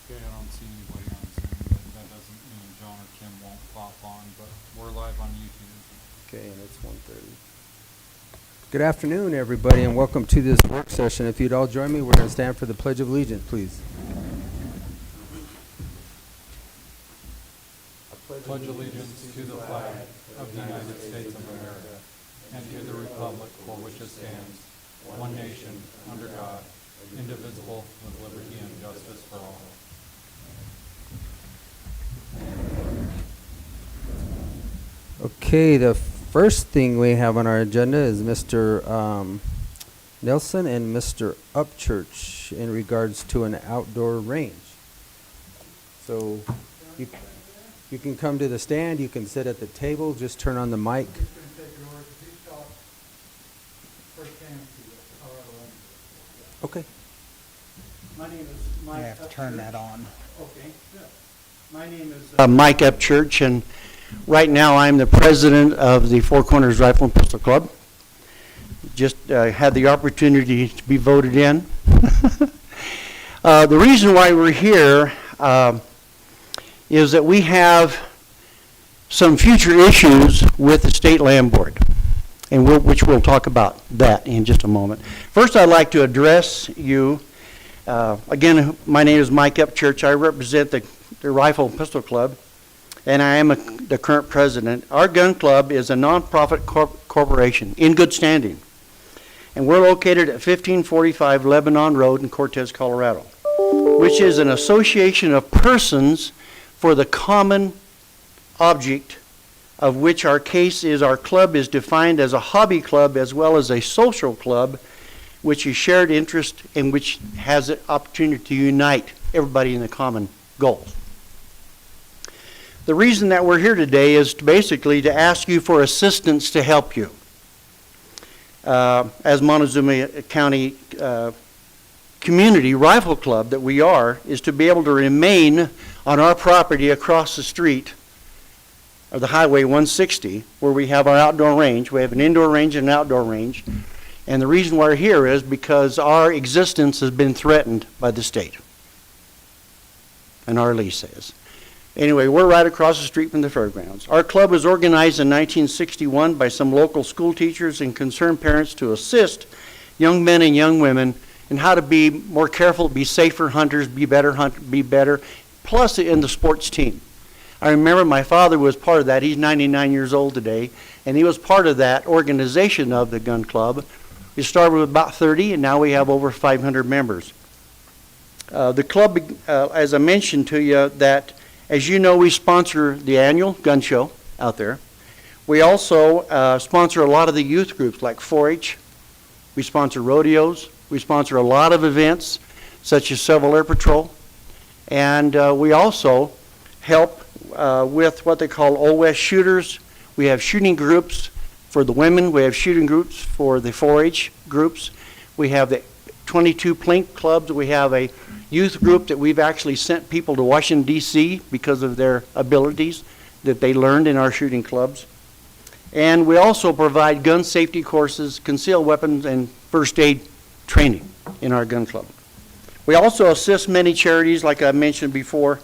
Okay, I don't see anybody on Zoom, but that doesn't mean John or Kim won't pop on, but we're live on YouTube. Okay, and it's 1:30. Good afternoon, everybody, and welcome to this work session. If you'd all join me, we're going to stand for the Pledge of Allegiance, please. Pledge allegiance to the flag of the United States of America and to the republic for which it stands, one nation, under God, indivisible, with liberty and justice for all. Okay, the first thing we have on our agenda is Mr. Nelson and Mr. Upchurch in regards to an outdoor range. So you can come to the stand, you can sit at the table, just turn on the mic. Okay. My name is Mike. You have to turn that on. Okay, good. My name is Mike Upchurch, and right now I'm the president of the Four Corners Rifle and Pistol Club. Just had the opportunity to be voted in. The reason why we're here is that we have some future issues with the State Land Board, and which we'll talk about that in just a moment. First, I'd like to address you. Again, my name is Mike Upchurch. I represent the Rifle and Pistol Club, and I am the current president. Our gun club is a nonprofit corporation in good standing, and we're located at 1545 Lebanon Road in Cortez, Colorado, which is an association of persons for the common object, of which our case is our club is defined as a hobby club as well as a social club, which is shared interest and which has an opportunity to unite everybody in the common goals. The reason that we're here today is basically to ask you for assistance to help you. As Montezuma County Community Rifle Club that we are, is to be able to remain on our property across the street of the Highway 160, where we have our outdoor range. We have an indoor range and an outdoor range. And the reason we're here is because our existence has been threatened by the state. And our lease is. Anyway, we're right across the street from the fairgrounds. Our club was organized in 1961 by some local school teachers and concerned parents to assist young men and young women in how to be more careful, be safer hunters, be better, plus in the sports team. I remember my father was part of that. He's 99 years old today, and he was part of that organization of the gun club. It started with about 30, and now we have over 500 members. The club, as I mentioned to you, that as you know, we sponsor the annual gun show out there. We also sponsor a lot of the youth groups like 4-H. We sponsor rodeos. We sponsor a lot of events such as Civil Air Patrol. And we also help with what they call Old West shooters. We have shooting groups for the women. We have shooting groups for the 4-H groups. We have the 22 Plink clubs. We have a youth group that we've actually sent people to Washington, D.C. because of their abilities that they learned in our shooting clubs. And we also provide gun safety courses, concealed weapons, and first aid training in our gun club. We also assist many charities, like I mentioned before.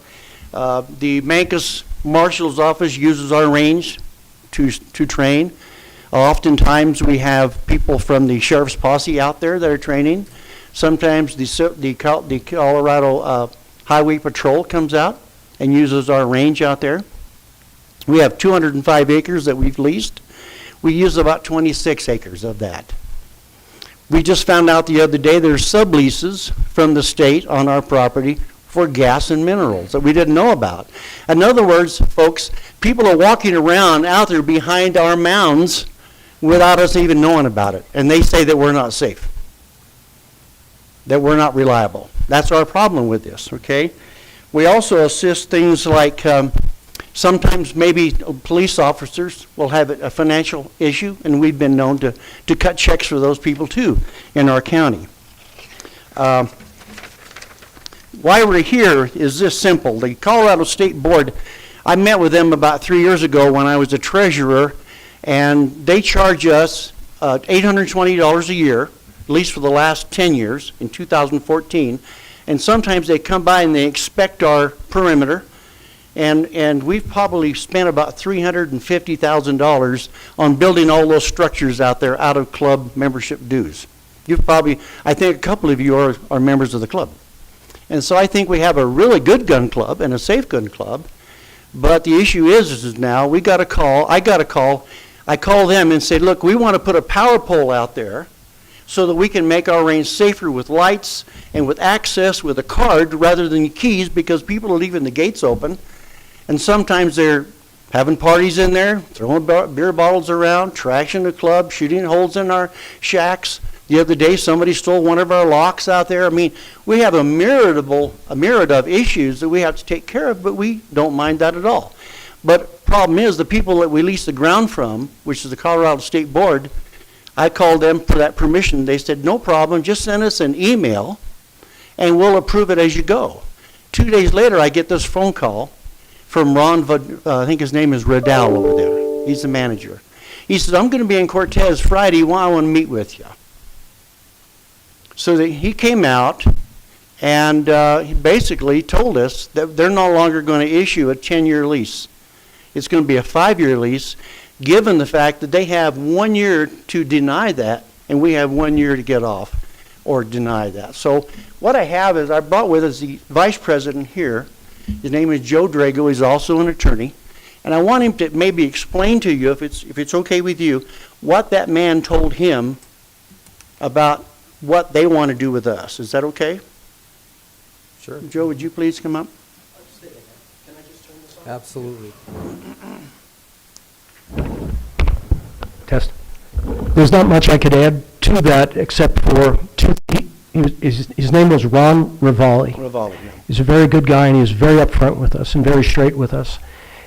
The Mancos Marshal's Office uses our range to train. Oftentimes we have people from the Sheriff's Posse out there that are training. Sometimes the Colorado Highway Patrol comes out and uses our range out there. We have 205 acres that we've leased. We use about 26 acres of that. We just found out the other day there's subleases from the state on our property for gas and minerals that we didn't know about. In other words, folks, people are walking around out there behind our mounds without us even knowing about it. And they say that we're not safe, that we're not reliable. That's our problem with this, okay? We also assist things like sometimes maybe police officers will have a financial issue, and we've been known to cut checks for those people too in our county. Why we're here is this simple. The Colorado State Board, I met with them about 3 years ago when I was the treasurer, and they charge us $820 a year, at least for the last 10 years, in 2014, and sometimes they come by and they inspect our perimeter, and we've probably spent about $350,000 on building all those structures out there out of club membership dues. I think a couple of you are members of the club. And so I think we have a really good gun club and a safe gun club, but the issue is now I call them and say, look, we want to put a power pole out there so that we can make our range safer with lights and with access with a card rather than keys, because people are leaving the gates open. And sometimes they're having parties in there, throwing beer bottles around, trashing the club, shooting holes in our shacks. The other day, somebody stole one of our locks out there. I mean, we have a myriad of issues that we have to take care of, but we don't mind that at all. But problem is, the people that we lease the ground from, which is the Colorado State Board, I called them for that permission. They said, no problem, just send us an email, and we'll approve it as you go. 2 days later, I get this phone call from Ron, I think his name is Riddell over there. He's the manager. He says, I'm going to be in Cortez Friday. I want to meet with you. So he came out and he basically told us that they're no longer going to issue a 10-year lease. It's going to be a 5-year lease, given the fact that they have 1 year to deny that, and we have 1 year to get off or deny that. So what I have is I brought with us the vice president here. His name is Joe Drago. He's also an attorney. And I want him to maybe explain to you, if it's okay with you, what that man told him about what they want to do with us. Is that okay? Sure. Joe, would you please come up? Absolutely. Test. There's not much I could add to that except for his name was Ron Rivali. Rivali, yeah. He's a very good guy, and he was very upfront with us and very straight with us.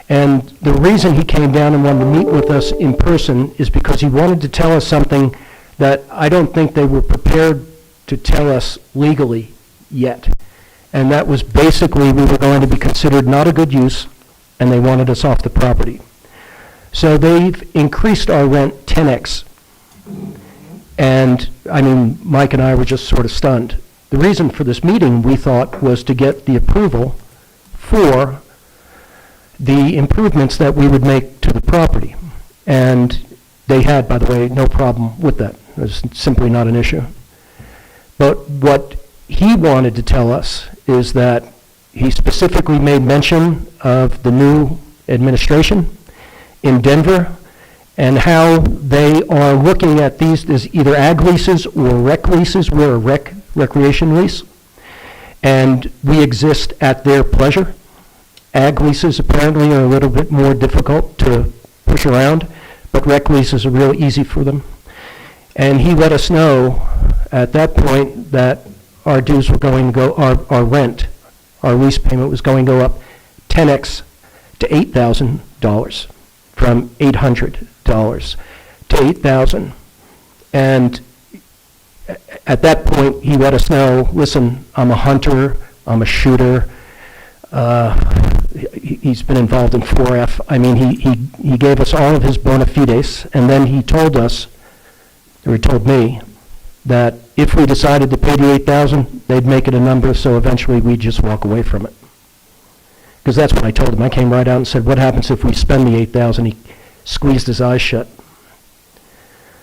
And the reason he came down and wanted to meet with us in person is because he wanted to tell us something that I don't think they were prepared to tell us legally yet. And that was basically we were going to be considered not a good use, and they wanted us off the property. So they've increased our rent 10x. And, I mean, Mike and I were just sort of stunned. The reason for this meeting, we thought, was to get the approval for the improvements that we would make to the property. And they had, by the way, no problem with that. It was simply not an issue. But what he wanted to tell us is that he specifically made mention of the new administration in Denver and how they are looking at these as either ag leases or rec leases. We're a recreation lease, and we exist at their pleasure. Ag leases apparently are a little bit more difficult to push around, but rec leases are real easy for them. And he let us know at that point that our dues were going to go, our rent, our lease payment was going to go up 10x to $8,000 from $800 to $8,000. And at that point, he let us know, listen, I'm a hunter, I'm a shooter. He's been involved in 4F. I mean, he gave us all of his bona fides, and then he told us, or he told me, that if we decided to pay the $8,000, they'd make it a number, so eventually we'd just walk away from it. Because that's what I told him. I came right out and said, what happens if we spend the $8,000? He squeezed his eyes shut.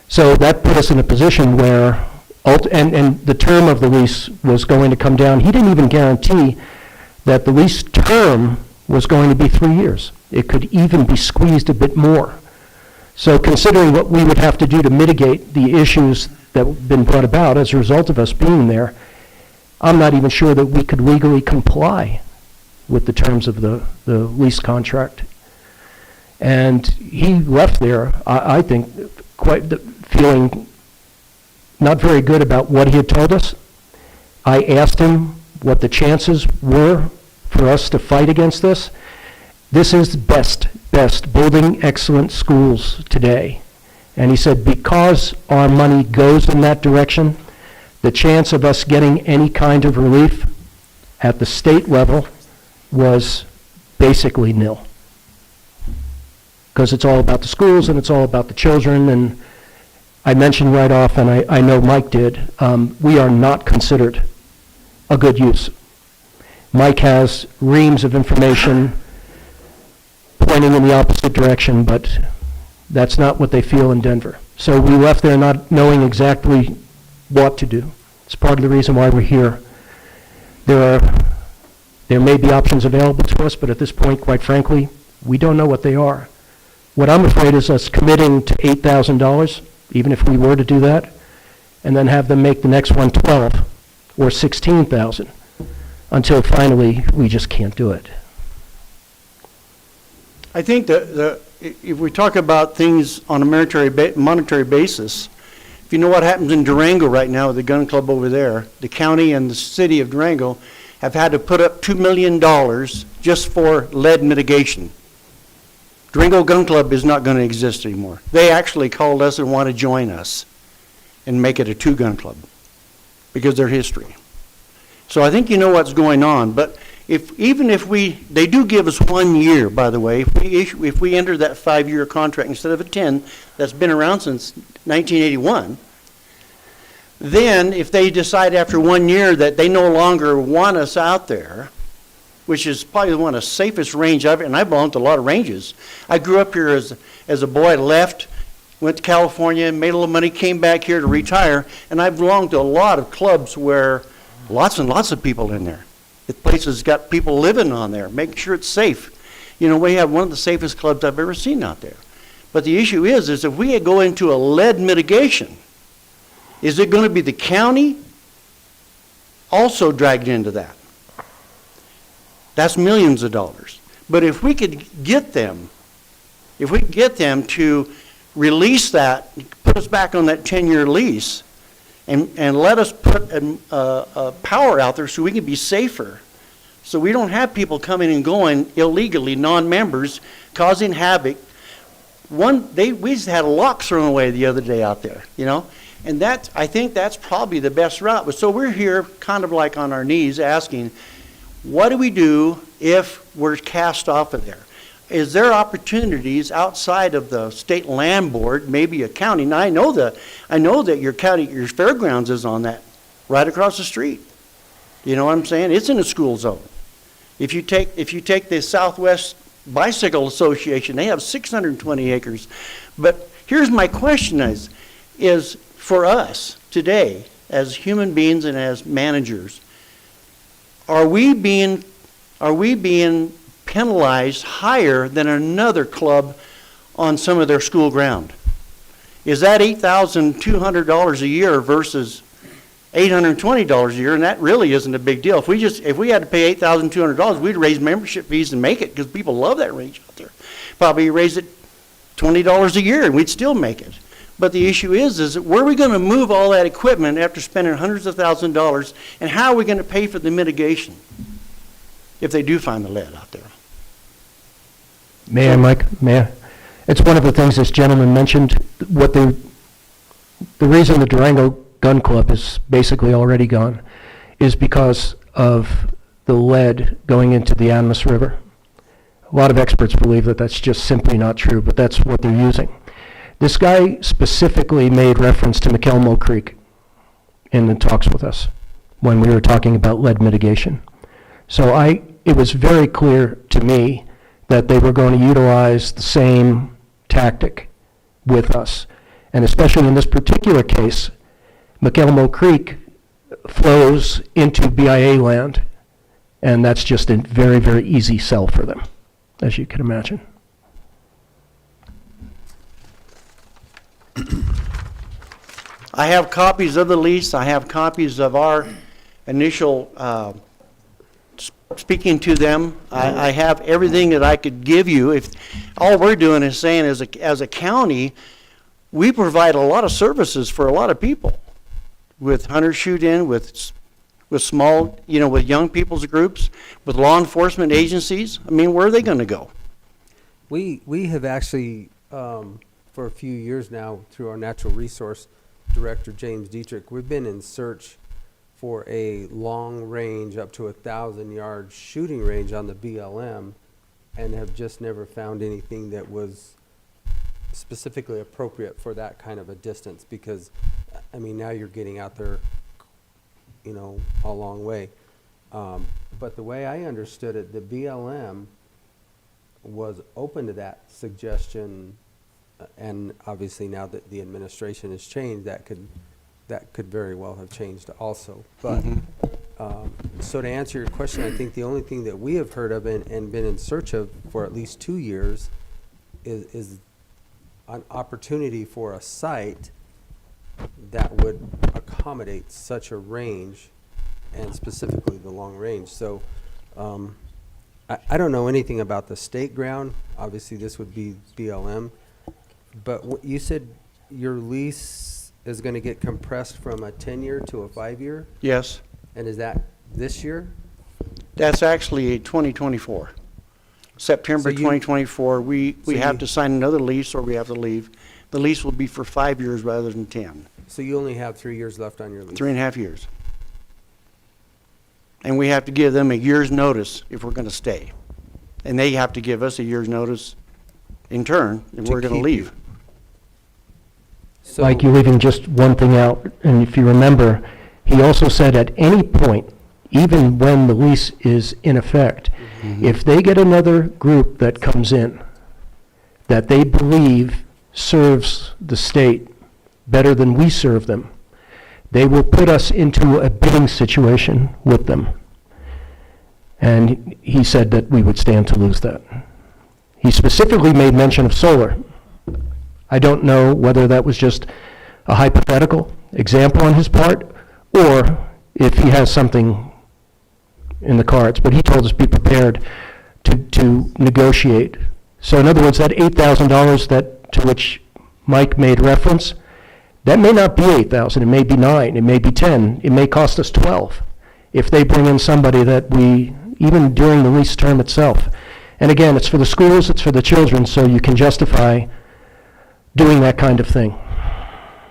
So that put us in a position where, and the term of the lease was going to come down. He didn't even guarantee that the lease term was going to be 3 years. It could even be squeezed a bit more. So considering what we would have to do to mitigate the issues that have been brought about as a result of us being there, I'm not even sure that we could legally comply with the terms of the lease contract. And he left there, I think, feeling not very good about what he had told us. I asked him what the chances were for us to fight against this. This is best building excellent schools today. And he said, because our money goes in that direction, the chance of us getting any kind of relief at the state level was basically nil. Because it's all about the schools and it's all about the children. And I mentioned right off, and I know Mike did, we are not considered a good use. Mike has reams of information pointing in the opposite direction, but that's not what they feel in Denver. So we left there not knowing exactly what to do. It's part of the reason why we're here. There may be options available to us, but at this point, quite frankly, we don't know what they are. What I'm afraid is us committing to $8,000, even if we were to do that, and then have them make the next one 12 or 16,000 until finally we just can't do it. I think that if we talk about things on a monetary basis, if you know what happens in Durango right now with the gun club over there, the county and the city of Durango have had to put up $2 million just for lead mitigation. Durango Gun Club is not going to exist anymore. They actually called us and want to join us and make it a 2-gun club because of their history. So I think you know what's going on, but even if they do give us 1 year, by the way, if we enter that 5-year contract instead of a 10 that's been around since 1981, then if they decide after 1 year that they no longer want us out there, which is probably one of the safest range I've, and I belong to a lot of ranges. I grew up here as a boy, left, went to California, made a little money, came back here to retire, and I belonged to a lot of clubs where lots and lots of people in there. The place has got people living on there, making sure it's safe. You know, we have one of the safest clubs I've ever seen out there. But the issue is if we go into a lead mitigation, is it going to be the county also dragged into that? That's millions of dollars. But if we could get them, to release that, put us back on that 10-year lease, and let us put power out there so we can be safer, so we don't have people coming and going illegally, non-members, causing havoc. We just had a lock thrown away the other day out there, you know, and I think that's probably the best route. But so we're here kind of like on our knees asking, what do we do if we're cast off of there? Is there opportunities outside of the state land board, maybe a county? Now I know that your county, your fairgrounds is on that, right across the street. You know what I'm saying? It's in a school zone. If you take the Southwest Bicycle Association, they have 620 acres. But here's my question is for us today, as human beings and as managers, are we being penalized higher than another club on some of their school ground? Is that $8,200 a year versus $820 a year? And that really isn't a big deal. If we had to pay $8,200, we'd raise membership fees and make it, because people love that range out there. Probably raise it $20 a year and we'd still make it. But the issue is where are we going to move all that equipment after spending hundreds of thousands of dollars, and how are we going to pay for the mitigation if they do find the lead out there? May I, Mike? May I? It's one of the things this gentleman mentioned. The reason the Durango Gun Club is basically already gone is because of the lead going into the Animas River. A lot of experts believe that that's just simply not true, but that's what they're using. This guy specifically made reference to McElmo Creek in the talks with us when we were talking about lead mitigation. So it was very clear to me that they were going to utilize the same tactic with us. And especially in this particular case, McElmo Creek flows into BIA land, and that's just a very, very easy sell for them, as you can imagine. I have copies of the lease. I have copies of our initial speaking to them. I have everything that I could give you. If all we're doing is saying as a county, we provide a lot of services for a lot of people, with hunter shoot-in, with small, with young people's groups, with law enforcement agencies. I mean, where are they going to go? We have actually, for a few years now, through our natural resource director, James Dietrich, we've been in search for a long range, up to 1,000-yard shooting range on the BLM, and have just never found anything that was specifically appropriate for that kind of a distance. Because, I mean, now you're getting out there, a long way. But the way I understood it, the BLM was open to that suggestion, and obviously now that the administration has changed, that could very well have changed also. But so to answer your question, I think the only thing that we have heard of and been in search of for at least 2 years is an opportunity for a site that would accommodate such a range, and specifically the long range. So I don't know anything about the state ground. Obviously, this would be BLM. But you said your lease is going to get compressed from a 10-year to a 5-year? Yes, And is that this year? that's actually 2024. September So you- 2024, we so have you- to sign another lease or we have to leave. The lease will be for 5 years rather than 10, So you only have 3 years left on your lease? 3.5 years. And we have to give them a year's notice if we're going to stay. And they have to give us a year's notice in turn if To we're going to keep leave. you. So, Mike, you're leaving just one thing out, and if you remember, he also said at any point, even when the lease is in effect, if they get another group that comes in that they believe serves the state better than we serve them, they will put us into a bidding situation with them. And he said that we would stand to lose that. He specifically made mention of solar. I don't know whether that was just a hypothetical example on his part, or if he has something in the cards, but he told us be prepared to negotiate. So in other words, that $8,000 to which Mike made reference, that may not be 8,000, it may be 9, it may be 10, it may cost us 12, if they bring in somebody that even during the lease term itself. And again, it's for the schools, it's for the children, so you can justify doing that kind of thing.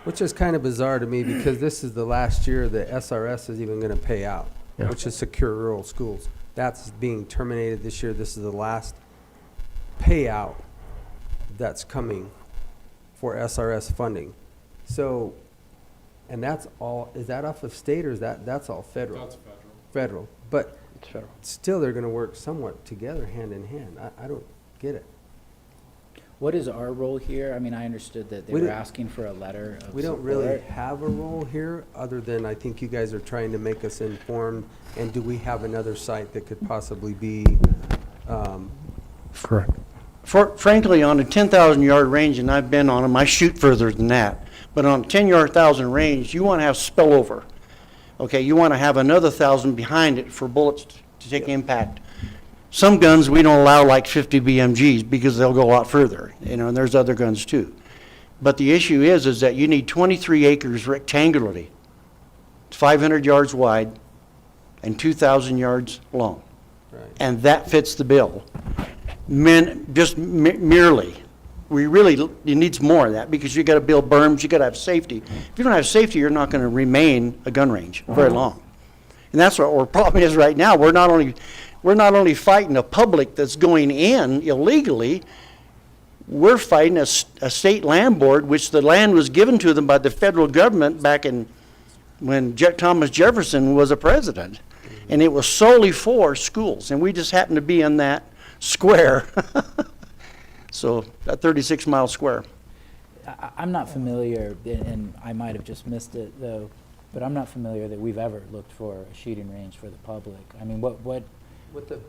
which is kind of bizarre to me because this is the last year the SRS is even going to pay out, Yeah. which is Secure Rural Schools. That's being terminated this year. This is the last payout that's coming for SRS funding. So, and that's all, is that off of state or is that's all federal? That's federal. Federal, but It's federal. still they're gonna work somewhat together, hand in hand. I don't get it. What is our role here? I mean, I understood that they We were don't- asking for a letter of We don't really support. have a role here, other than I think you guys are trying to make us informed, and do we have another site that could possibly be, Correct. Frankly, on a 10,000-yard range, and I've been on them, I shoot further than that. But on a 10-yard, 1,000 range, you want to have spillover. Okay, you want to have another 1,000 behind it for bullets to take impact. Some guns, we don't allow like 50 BMGs because they'll go a lot further, and there's other guns too. But the issue is that you need 23 acres rectangularly, 500 yards wide, and 2,000 yards long. right? And that fits the bill. Merely. It needs more of that because you got to build berms, you got to have safety. If you don't have safety, you're not going to remain a gun range very long. And that's what our problem is right now. We're not only fighting a public that's going in illegally, we're fighting a state land board, which the land was given to them by the federal government back in when Thomas Jefferson was a president. And it was solely for schools, and we just happened to be in that square. So, that 36-mile square. I'm not familiar, and I might have just missed it though, but I'm not familiar that we've ever looked for a shooting range for the public. I mean, what, With a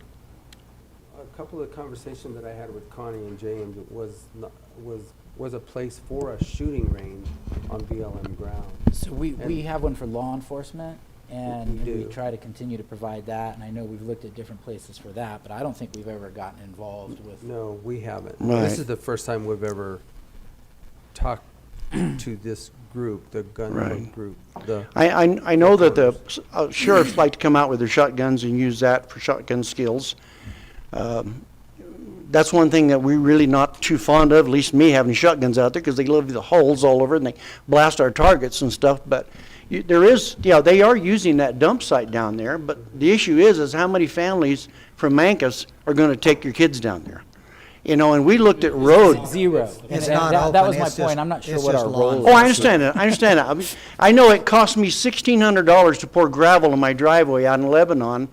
couple of conversations that I had with Connie and James, it was a place for a shooting range on BLM ground. so we have one for law enforcement, and We we do. try to continue to provide that, and I know we've looked at different places for that, but I don't think we've ever gotten involved with. No, we haven't. Right. This is the first time we've ever talked to this group, the gun club Right. group. I know that the sheriffs like to come out with their shotguns and use that for shotgun skills. That's one thing that we're really not too fond of, at least me having shotguns out there, because they leave the holes all over and they blast our targets and stuff. But they are using that dump site down there, but the issue is how many families from Mancos are going to take your kids down there? and we looked at road. Zero. It's And not that open, was my it's just- point. I'm not sure it's what just our lawn. role Oh, is. I understand that. I understand that. I know it cost me $1,600 to pour gravel in my driveway out in Lebanon,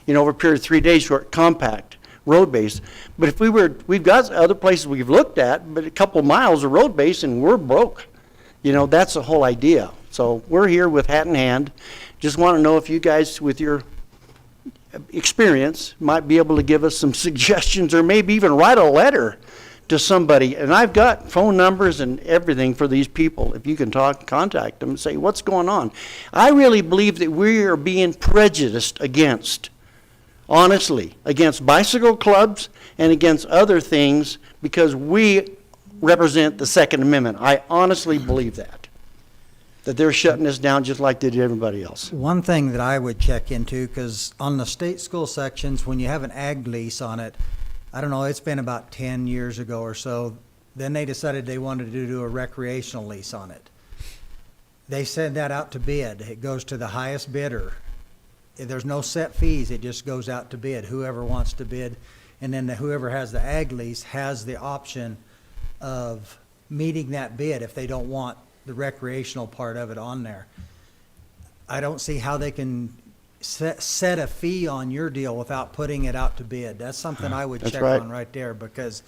over a period of 3 days, short, compact, road base. But if we've got other places we've looked at, but a couple miles of road base and we're broke. That's the whole idea. So we're here with hat in hand. Just want to know if you guys, with your experience, might be able to give us some suggestions or maybe even write a letter to somebody. And I've got phone numbers and everything for these people. If you can contact them and say, what's going on? I really believe that we are being prejudiced against, honestly, against bicycle clubs and against other things because we represent the Second Amendment. I honestly believe that they're shutting us down just like they did everybody else. One thing that I would check into, because on the state school sections, when you have an ag lease on it, I don't know, it's been about 10 years ago or so, then they decided they wanted to do a recreational lease on it. They send that out to bid. It goes to the highest bidder. There's no set fees. It just goes out to bid, whoever wants to bid. And then whoever has the ag lease has the option of meeting that bid if they don't want the recreational part of it on there. I don't see how they can set a fee on your deal without putting it out to bid. That's something I would That's check right. on right there, because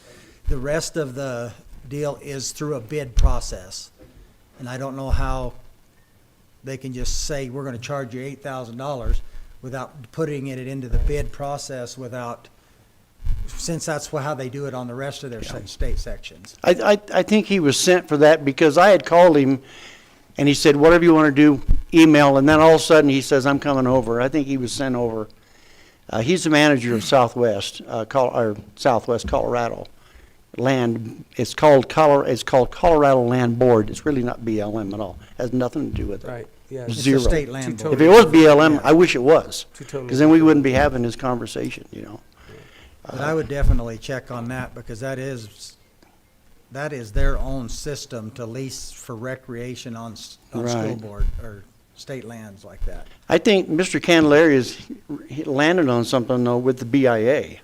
the rest of the deal is through a bid process. And I don't know how they can just say, we're gonna charge you $8,000 without putting it into the bid process since that's how they do it on the rest of their state sections. I think he was sent for that because I had called him and he said, whatever you want to do, email. And then all of a sudden he says, I'm coming over. I think he was sent over. He's the manager of Southwest Colorado Land. It's called Colorado Land Board. It's really not BLM at all. Has nothing to do with it. Right, yeah. It's Zero. a state land board. If it was BLM, I wish it was, Two totally because then we wouldn't be having this conversation, But I would definitely check on that, because that is their own system to lease for recreation on school Right. board or state lands like that. I think Mr. Candelaria he landed on something though with the BIA.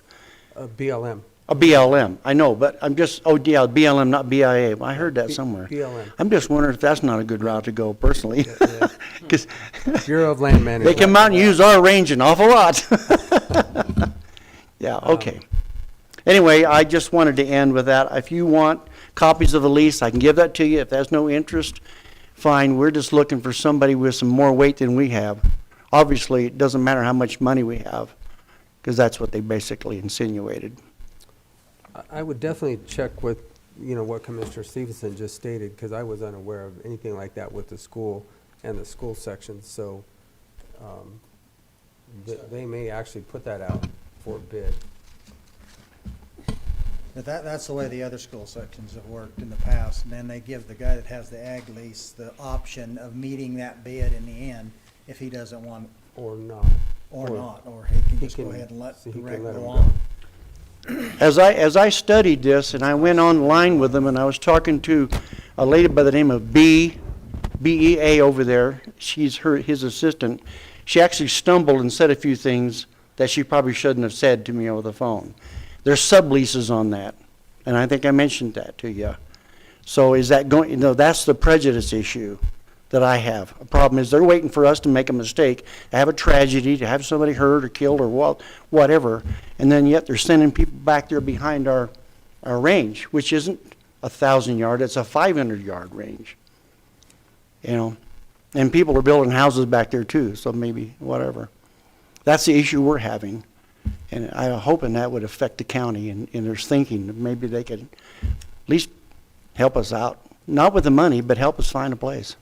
BLM. A BLM, I know, but I'm just, BLM, not BIA. I heard that somewhere. BLM. I'm just wondering if that's not a good route to go personally. Yeah. Because Bureau of Land Management. they come out and use our range an awful lot. Yeah, okay. Anyway, I just wanted to end with that. If you want copies of the lease, I can give that to you. If there's no interest, fine. We're just looking for somebody with some more weight than we have. Obviously, it doesn't matter how much money we have, because that's what they basically insinuated. I would definitely check with, what Commissioner Stevenson just stated, because I was unaware of anything like that with the school and the school sections. So they may actually put that out for bid. But that's the way the other school sections have worked in the past. And then they give the guy that has the ag lease the option of meeting that bid in the end if he doesn't want, Or not. or Or not, or he can he just go can- ahead and let so the he can rec let go him on. As I studied this, and I went online with them, and I was talking to a lady by the name of BEA over there. She's his assistant. She actually stumbled and said a few things that she probably shouldn't have said to me over the phone. There's subleases on that, and I think I mentioned that to you. So is that going, that's the prejudice issue that I have. A problem is they're waiting for us to make a mistake, to have a tragedy, to have somebody hurt or killed or whatever, and then yet they're sending people back there behind our range, which isn't 1,000-yard, it's a 500-yard range. And people are building houses back there too, so maybe whatever. That's the issue we're having. And I'm hoping that would affect the county in their thinking. Maybe they could at least help us out. Not with the money, but help us find a place.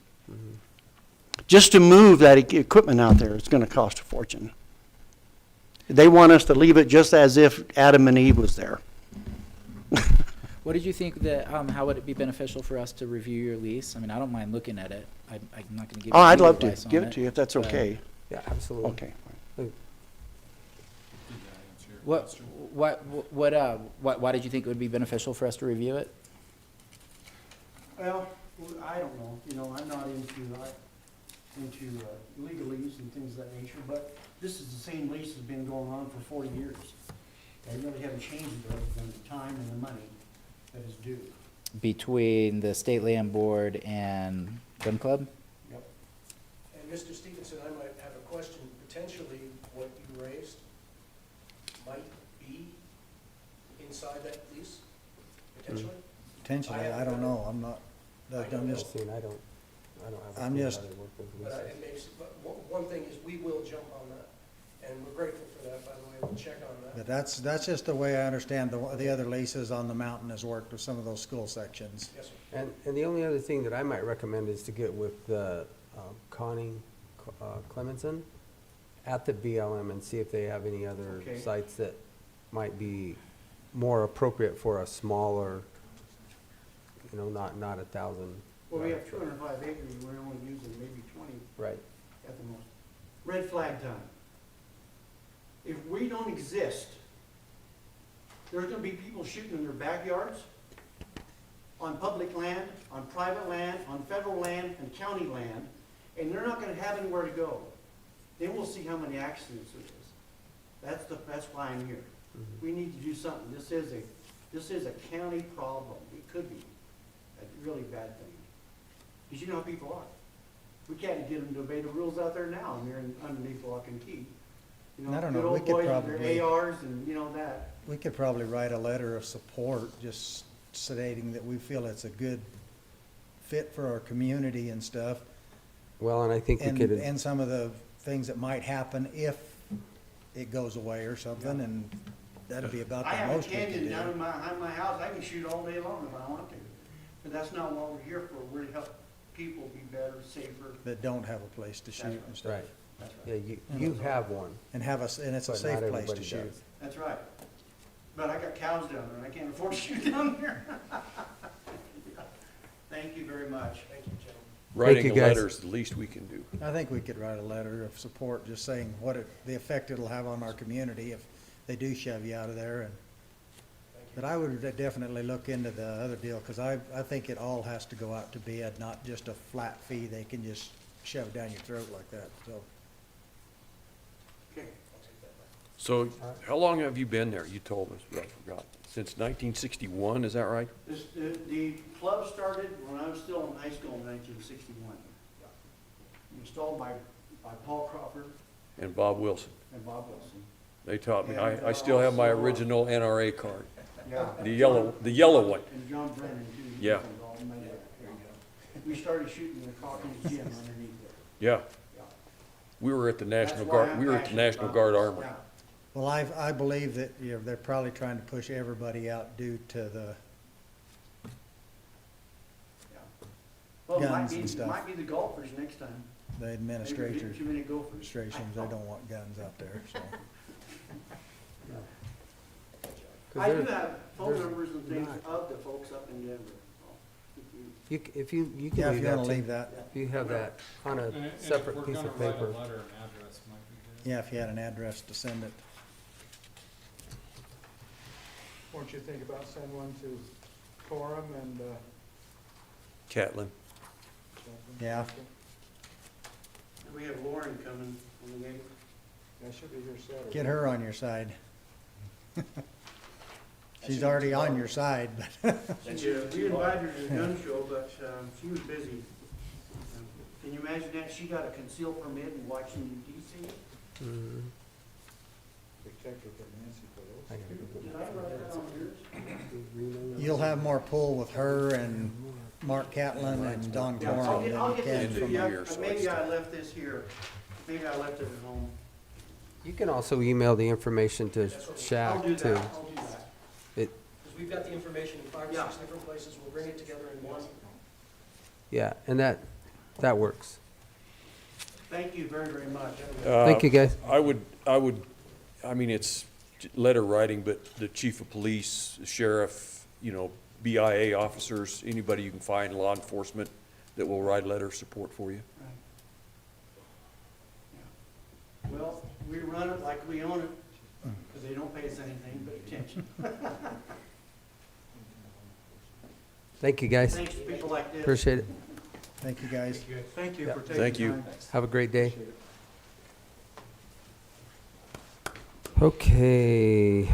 Just to move that equipment out there, it's going to cost a fortune. They want us to leave it just as if Adam and Eve was there. What did you think that, how would it be beneficial for us to review your lease? I mean, I don't mind looking at it. I'm not going to give you Oh, I'd legal love to advice on give it to you if that's but okay. Yeah, absolutely. Okay. Why did you think it would be beneficial for us to review it? Well, I don't know. I'm not into legalese and things of that nature, but this is the same lease that's been going on for 40 years. They really haven't changed it other than the time and the money that is due. Between the State Land Board and Gun Club? Yep. And Mr. Stevenson, I might have a question. Potentially, what you raised might be inside that lease, potentially? Potentially, I don't know, I'm not, I'm just, See, and I don't have a I'm clue just- how they work with But leases. it makes, but one thing is, we will jump on that, and we're grateful for that, by the way, we'll check on but that. that's just the way I understand the other leases on the mountain has worked with some of those school sections. Yes, sir. And the only other thing that I might recommend is to get with Connie Clemenson at the BLM and see if they have any other Okay. sites that might be more appropriate for a smaller, not 1,000. Well, we have 205 acres, and we're only using maybe 20 Right. at the most. Red flag time. If we don't exist, there's gonna be people shooting in their backyards, on public land, on private land, on federal land, and county land, and they're not gonna have anywhere to go. Then we'll see how many accidents there is. That's why I'm here. We need to do something. This is a county problem. It could be a really bad thing. Because you know how people are. We can't get them to obey the rules out there now, and they're underneath lock and key. You I don't good know, old we could boys with probably- their ARs and you know that. We could probably write a letter of support, just stating that we feel it's a good fit for our community and stuff. Well, and I think we And, could, and some of the things that might happen if it goes away or something, and that'd be about I the have a most we could canyon do. down in behind my house. I can shoot all day long if I want to. But that's not what we're here for. We're to help people be better, safer. That don't have a place to shoot and stuff. right, That's yeah, right. you have one, And and it's a but safe not place to everybody shoot. does. That's right. But I got cows down there and I can't afford to shoot down there. Thank you very much. Thank you, gentlemen. Writing you, a guys. letter is the least we can do. I think we could write a letter of support, just saying the effect it'll have on our community if they do shove you out of there. And But I would definitely look into the other deal, because I think it all has to go out to bid, not just a flat fee they can just shove it down your throat like that, so. Okay. So how long have you been there? You told us, but I forgot. Since 1961, is that right? The club started when I was still in high school in 1961. Installed by Paul Crawford And Bob Wilson. and Bob Wilson. They taught me. And, I still have my also, original NRA card, Yeah. the yellow one. And John Brennan too. He Yeah. was involved in that. There you go. We started shooting in the Calkins gym underneath there. Yeah, Yeah. we were at the National That's why Guard, I'm we were at the passionate National about Guard this. Armory. Yeah. Well, I believe that, they're probably trying to push everybody out due to the, Yeah. Well, it Guns and stuff. might be the golfers next time. the Maybe administrators, too many golfers. administrations, they don't want guns out there, so. 'Cause I do there's- have phone there's numbers and things not- of the folks up in Denver. If you Yeah, can if leave you wanna that, leave that, if you have that on And a if separate we're piece gonna of write a paper. letter, an address might be good. yeah, if you had an address to send it. Won't you think about sending one to Coram and, Catlin. Yeah. We have Lauren coming on the 8th. that should be here Saturday. Get her on your side. She's already on your side, but We invited her to the gun show, but she was busy. Can you imagine that? She got a concealed permit in Washington DC. Mhm. Protector for Nancy for those. I gotta go Did I write that on yours? you'll have more pull with her and Mark Catlin and Don Yeah, Coram I'll than you get can this to from. you. year, so Maybe it's- I left this here. Maybe I left it at home. You can also email the information to I'll Shaq do too. that. I'll do that. Because we've got the information in 5 or Yeah. 6 different places, we'll bring it together in one. Yeah, and that works. Thank you very, very much. Thank you, guys. I mean, it's letter writing, but the chief of police, the sheriff, BIA officers, anybody you can find, law enforcement, that will write letter of support for you. Well, we run it like we own it, because they don't pay us anything but attention. Thank you, guys. Thanks to people like this. Appreciate it. Thank you, guys. Thank you Yeah. for taking Thank you. time. Have a great day. Appreciate it. Okay.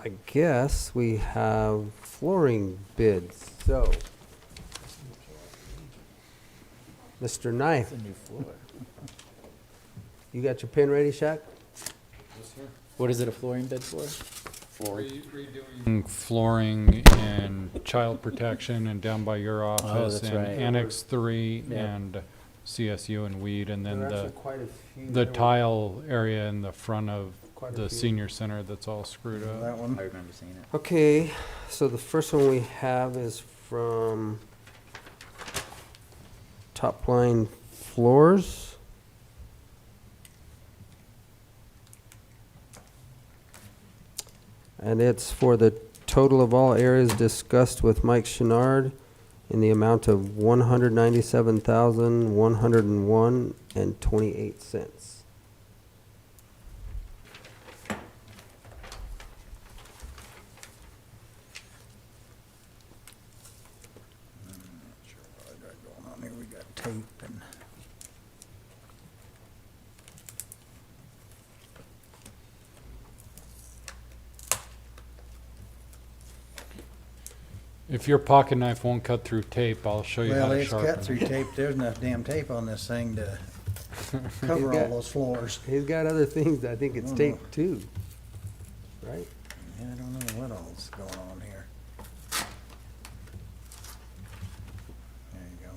I guess we have flooring bids, so. Mr. Knife, It's a new floor. you got your pen ready, Shaq? What is it a flooring bid for? Redoing flooring and child protection and down by your office that's and right. Annex 3 Yep. and CSU and weed, and then There are the actually quite a few. the There were tile area in the front of quite a the few. senior center that's all screwed up. That one? I remember seeing it. Okay, so the first one we have is from Top Line Floors. And it's for the total of all areas discussed with Mike Chenard in the amount of $197,101.28. Sure what I got going on here. We got tape and. If your pocket knife won't cut through tape, I'll show you how Well, to it's sharpen cut through it. tape. There's enough damn tape on this thing to cover all got- those floors. He's got other things, I think it's Oh, no. tape too, right? Yeah, I don't know what all's going on here. There you go.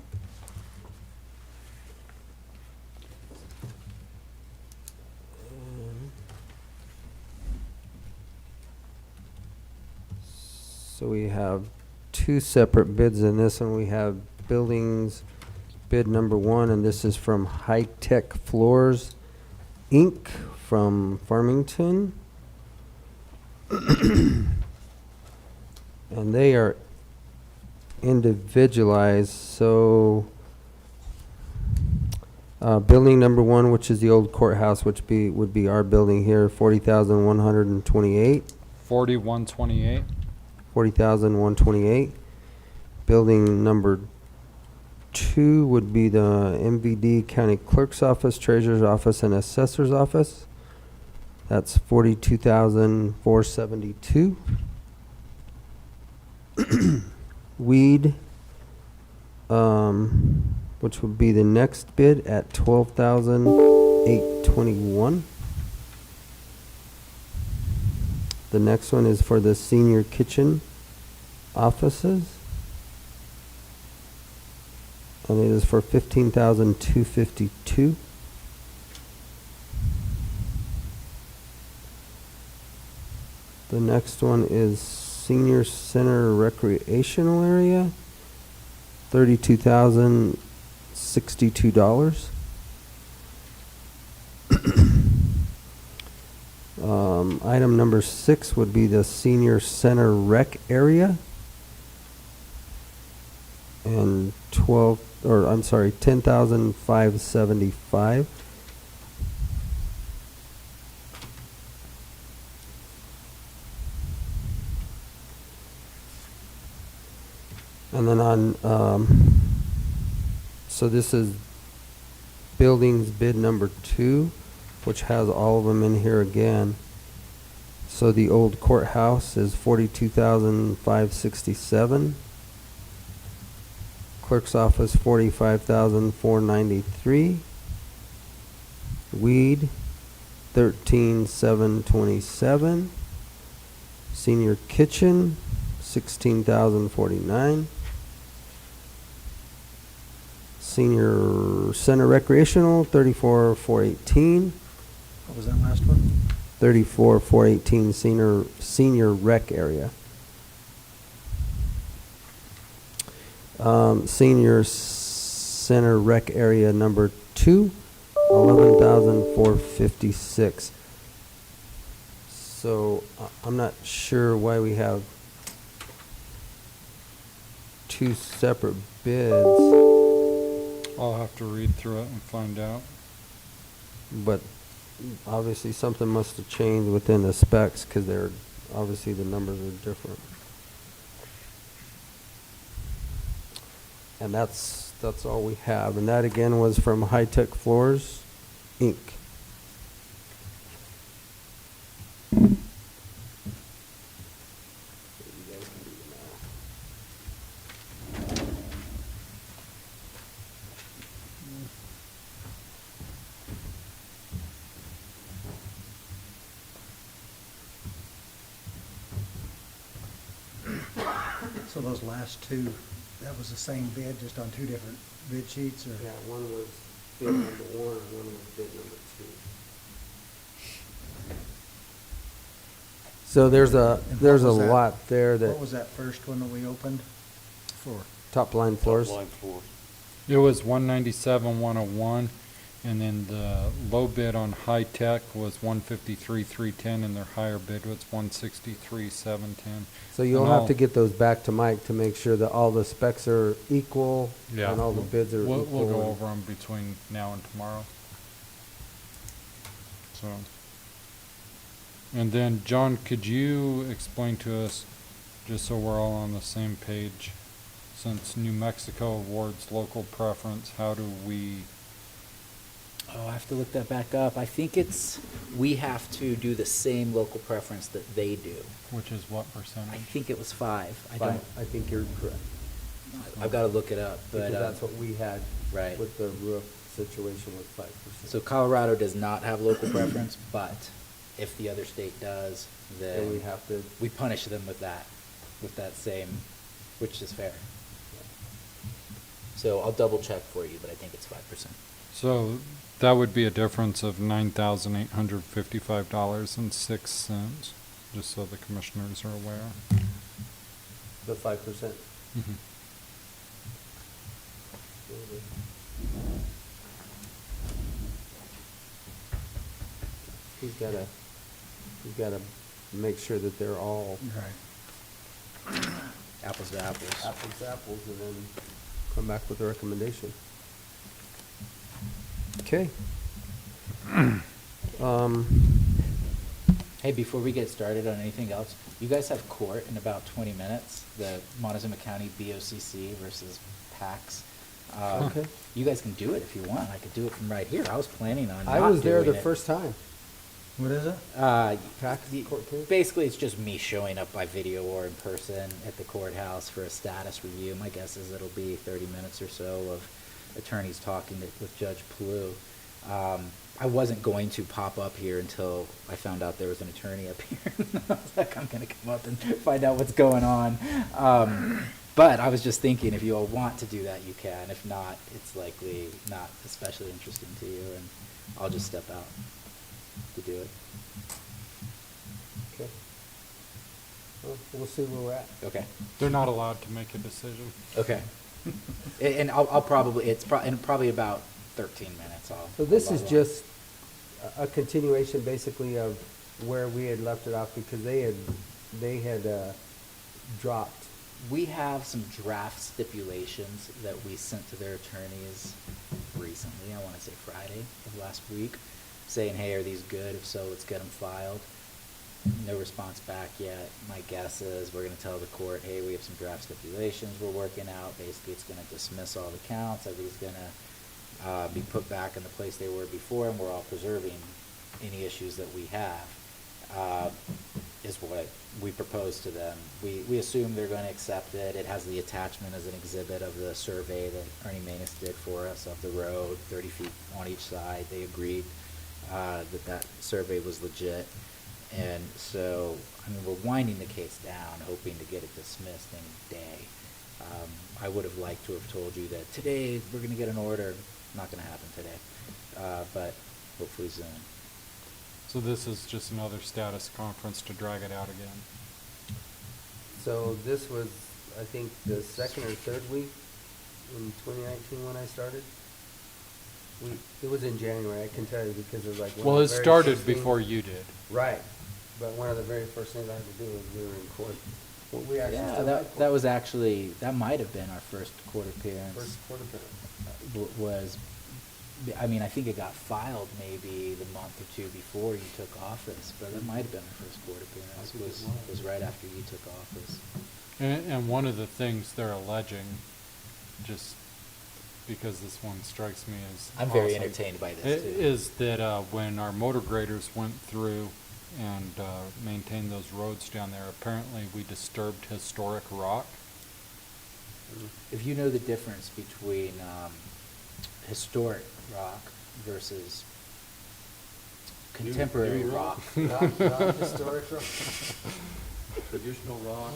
So we have two separate bids in this one. We have buildings bid number 1, and this is from High Tech Floors, Inc. from Farmington. And they are individualized, so building number 1, which is the old courthouse, which would be our building here, 40,128. 4128. 40,128. Building number 2 would be the MVD County Clerk's Office, Treasurer's Office, and Assessor's Office. That's 42,472. Weed, which would be the next bid at 12,821. The next one is for the senior kitchen offices. And it is for 15,252. The next one is senior center recreational area, $32,062. Item number 6 would be the senior center rec area. And 10,575. And then so this is buildings bid number 2, which has all of them in here again. So the old courthouse is 42,567. Clerk's office 45,493. Weed 13,727. Senior kitchen 16,049. Senior center recreational 34,418. What was that last one? 34,418 senior rec area. Senior center rec area number 2, 11,456. So I'm not sure why we have two separate bids, I'll have to read through it and find out. but obviously something must have changed within the specs because obviously the numbers are different. And that's all we have. And that again was from High Tech Floors, Inc. So those last two, that was the same bid, just on two different bid sheets, or? Yeah, one was bid number one and one was bid number two. So there's a And what was that? lot there What that, was that first one that we opened for? top line floors. Top line floor. It was 197,101, and then the low bid on high tech was 153,310, and their higher bid was 163,710. So you'll And have to I'll- get those back to Mike to make sure that all the specs are equal Yeah, and all the bids are We'll equal. go over them between now and tomorrow. So, and then, John, could you explain to us, just so we're all on the same page, since New Mexico awards local preference, how do we, Oh, I have to look that back up. I think we have to do the same local preference that they do. which is what I percentage? think it was 5. I Fine, don't, I think you're correct, I've got to look it up, but, because that's what we had right. with the roof situation with 5%. So Colorado does not have local preference, but if the other state does, Then we then have to, we punish them with that same, which is fair. So I'll double check for you, but I think it's 5%. So that would be a difference of $9,855.06, just so the commissioners are aware. the 5%. Mhm. He's gotta make sure that they're all Right. Apples to apples. apples to apples and then come back with a recommendation. Okay. Hey, before we get started on anything else, you guys have court in about 20 minutes, the Montezuma County BOCC versus PAX. Okay. You guys can do it if you want. I could do it from right here. I was planning on I not was there doing the it. first time. What is it? PAX y- court case? Basically, it's just me showing up by video or in person at the courthouse for a status review. My guess is it'll be 30 minutes or so of attorneys talking with Judge Plouffe. I wasn't going to pop up here until I found out there was an attorney up here. I was like, I'm going to come up and find out what's going on. But I was just thinking, if you all want to do that, you can. If not, it's likely not especially interesting to you, and I'll just step out to do it. Okay. Well, we'll see where we're at. Okay. They're not allowed to make a decision. Okay. And I'll probably, in probably about 13 minutes. So this I'll is log on. just a continuation basically of where we had left it off because they had dropped. We have some draft stipulations that we sent to their attorneys recently, I want to say Friday of last week, saying, hey, are these good? If so, let's get them filed. No response back yet. My guess is we're going to tell the court, hey, we have some draft stipulations we're working out. Basically, it's going to dismiss all the counts. Everything's going to be put back in the place they were before, and we're all preserving any issues that we have, is what we propose to them. We assume they're going to accept it. It has the attachment as an exhibit of the survey that Ernie Manus did for us of the road, 30 feet on each side. They agreed that survey was legit. And so, I mean, we're winding the case down, hoping to get it dismissed any day. I would have liked to have told you that today we're going to get an order. Not going to happen today, but hopefully soon. So this is just another status conference to drag it out again. So this was, I think, the second or third week in 2019 when I started. It was in January, I can tell you, because it was like. one Well, of it the very started first things- before you did. Right, but one of the very first things I had to do was we were in court. Well, we actually Yeah, still had court. that was actually, that might have been our first court appearance. First court appearance. Was, I mean, I think it got filed maybe the month or two before you took office, but that might have been our first court appearance, think it was right after you took office. And one of the things they're alleging, just because this one strikes me as I'm very awesome, entertained by this, too. is that when our motor graders went through and maintained those roads down there, apparently we disturbed historic rock. If you know the difference between historic rock versus contemporary New rock. Not historic rock. Traditional rock,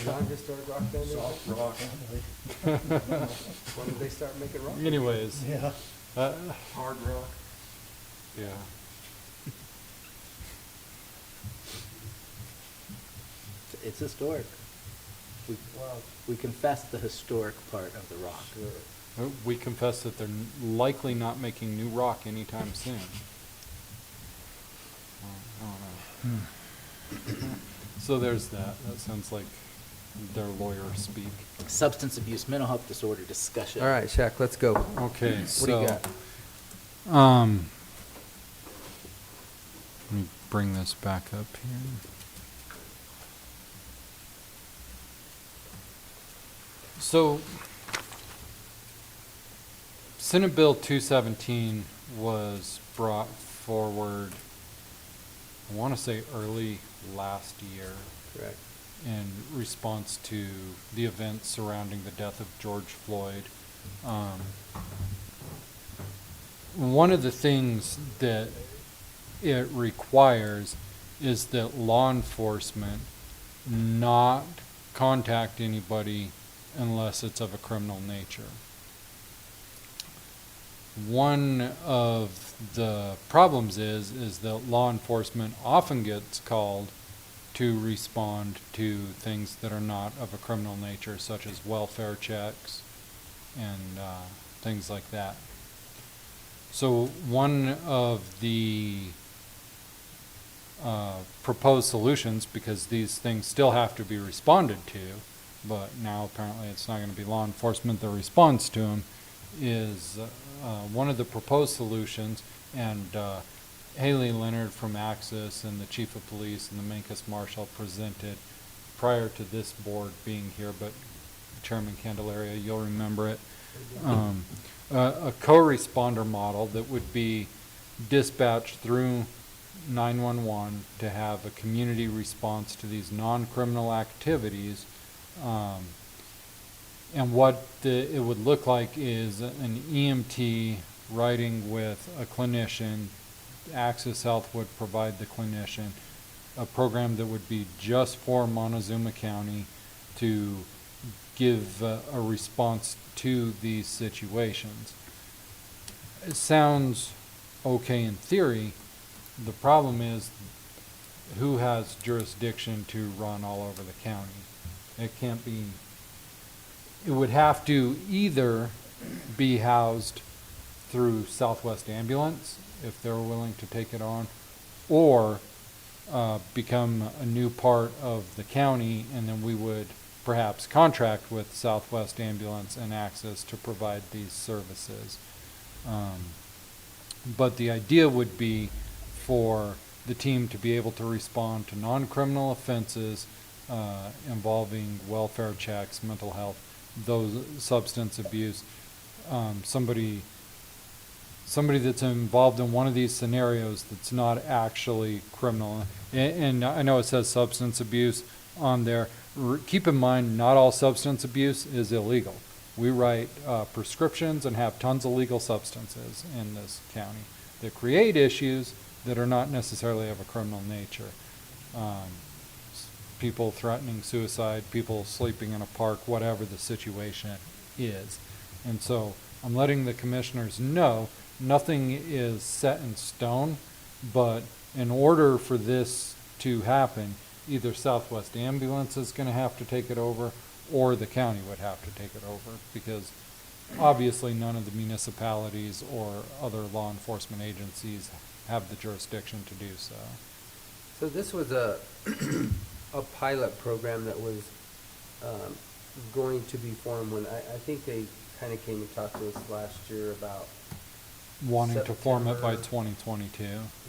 Non-historic rock band? soft rock, When did they start making rock? Anyways, Yeah. hard rock. yeah. It's historic. We confess the historic part of the rock. We confess that they're likely not making new rock anytime soon. I don't know. So there's that. That sounds like their lawyer speak. Substance abuse, mental health disorder discussion. All right, Shaq, let's go. Okay, What do you got? Let me bring this back up here. So, Senate Bill 217 was brought forward, I want to say early last year, Correct. in response to the events surrounding the death of George Floyd. One of the things that it requires is that law enforcement not contact anybody unless it's of a criminal nature. One of the problems is that law enforcement often gets called to respond to things that are not of a criminal nature, such as welfare checks and things like that. So one of the proposed solutions, because these things still have to be responded to, but now apparently it's not going to be law enforcement that responds to them, is one of the proposed solutions, and Haley Leonard from Axis and the Chief of Police and the Mancus Marshal presented prior to this board being here, but Chairman Candelaria, you'll remember it, a co-responder model that would be dispatched through 911 to have a community response to these non-criminal activities. And what it would look like is an EMT riding with a clinician. Axis Health would provide the clinician, a program that would be just for Montezuma County to give a response to these situations. It sounds okay in theory. The problem is who has jurisdiction to run all over the county. It can't be, it would have to either be housed through Southwest Ambulance, if they're willing to take it on, or become a new part of the county, and then we would perhaps contract with Southwest Ambulance and Access to provide these services. But the idea would be for the team to be able to respond to non-criminal offenses involving welfare checks, mental health, those substance abuse, somebody that's involved in one of these scenarios that's not actually criminal. And I know it says substance abuse on there. Keep in mind, not all substance abuse is illegal. We write prescriptions and have tons of legal substances in this county that create issues that are not necessarily of a criminal nature. People threatening suicide, people sleeping in a park, whatever the situation is. And so I'm letting the commissioners know nothing is set in stone, but in order for this to happen, either Southwest Ambulance is going to have to take it over or the county would have to take it over, because obviously none of the municipalities or other law enforcement agencies have the jurisdiction to do so. So this was a pilot program that was going to be formed when I think they kind of came and talked to us last year about Wanting to form it by September. 2022.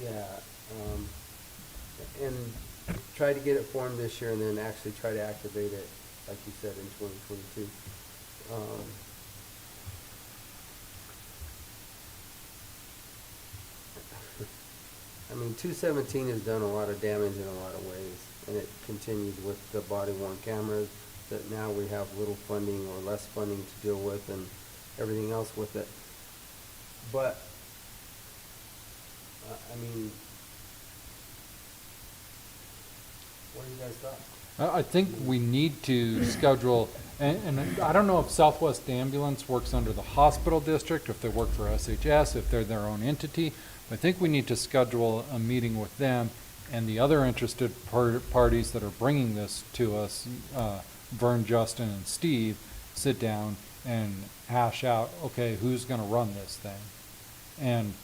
Yeah, and try to get it formed this year and then actually try to activate it, like you said, in 2022. I mean, 217 has done a lot of damage in a lot of ways, and it continues with the body-worn cameras that now we have little funding or less funding to deal with and everything else with it. But, I mean, What do you guys thought? I think we need to schedule, and I don't know if Southwest Ambulance works under the hospital district, if they work for SHS, if they're their own entity. I think we need to schedule a meeting with them and the other interested parties that are bringing this to us, Vern, Justin, and Steve, sit down and hash out, okay, who's gonna run this thing? And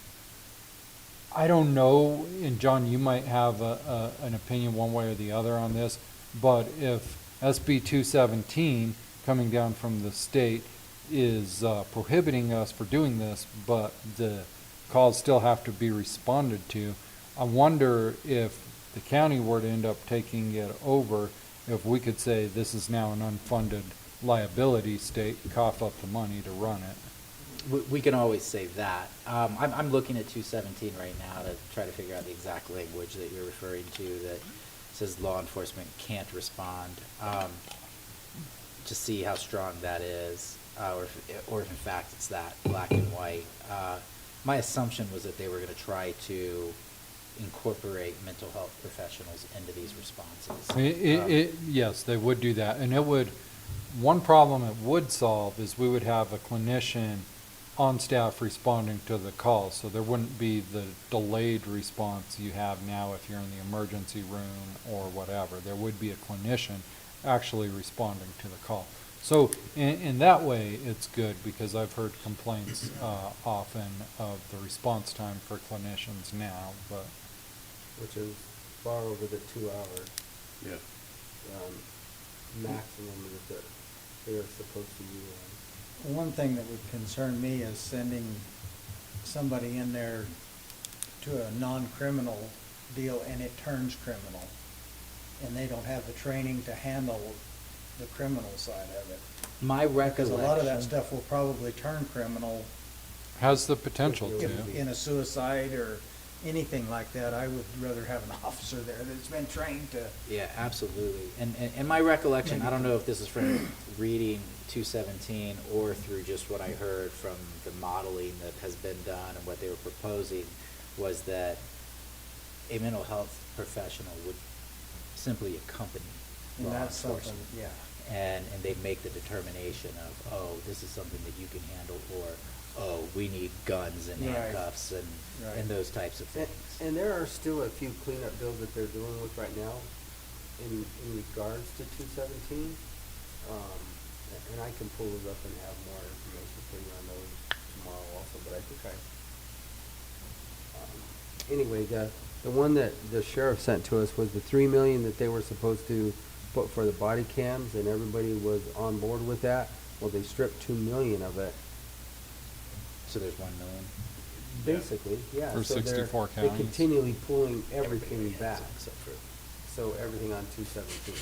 I don't know, and John, you might have an opinion one way or the other on this, but if SB 217 coming down from the state is prohibiting us for doing this, but the calls still have to be responded to, I wonder if the county were to end up taking it over, if we could say this is now an unfunded liability, state cough up the money to run it. We can always say that. I'm looking at 217 right now to try to figure out the exact language that you're referring to that says law enforcement can't respond, to see how strong that is, or if in fact it's that black and white. My assumption was that they were going to try to incorporate mental health professionals into these responses. Yes, they would do that, and it would, one problem it would solve is we would have a clinician on staff responding to the calls, so there wouldn't be the delayed response you have now if you're in the emergency room or whatever. There would be a clinician actually responding to the call. So in that way, it's good, because I've heard complaints often of the response time for clinicians now, but Which is far over the 2 hour Yeah. maximum that they're supposed to utilize. One thing that would concern me is sending somebody in there to a non-criminal deal and it turns criminal. And they don't have the training to handle the criminal side of it. My Because a lot of that recollection, stuff will probably turn criminal has the potential to. in a suicide or anything like that. I would rather have an officer there that's been trained to. yeah, absolutely. And my recollection, I don't know if this is from reading 217 or through just what I heard from the modeling that has been done and what they were proposing, was that a mental health professional would simply accompany And law that's something, enforcement. yeah. And they'd make the determination of, oh, this is something that you can handle, or, oh, we need guns and Right. handcuffs and Right. those types of things. And there are still a few cleanup bills that they're dealing with right now in regards to 217. And I can pull those up and have more information for you on those tomorrow also, but I think anyway, the one that the sheriff sent to us was the 3 million that they were supposed to put for the body cams, and everybody was on board with that. Well, they stripped 2 million of it. So there's 1 million. Basically, yeah. For So they're- 64 They're counties. continually pulling everything back, Except for, so everything on 217.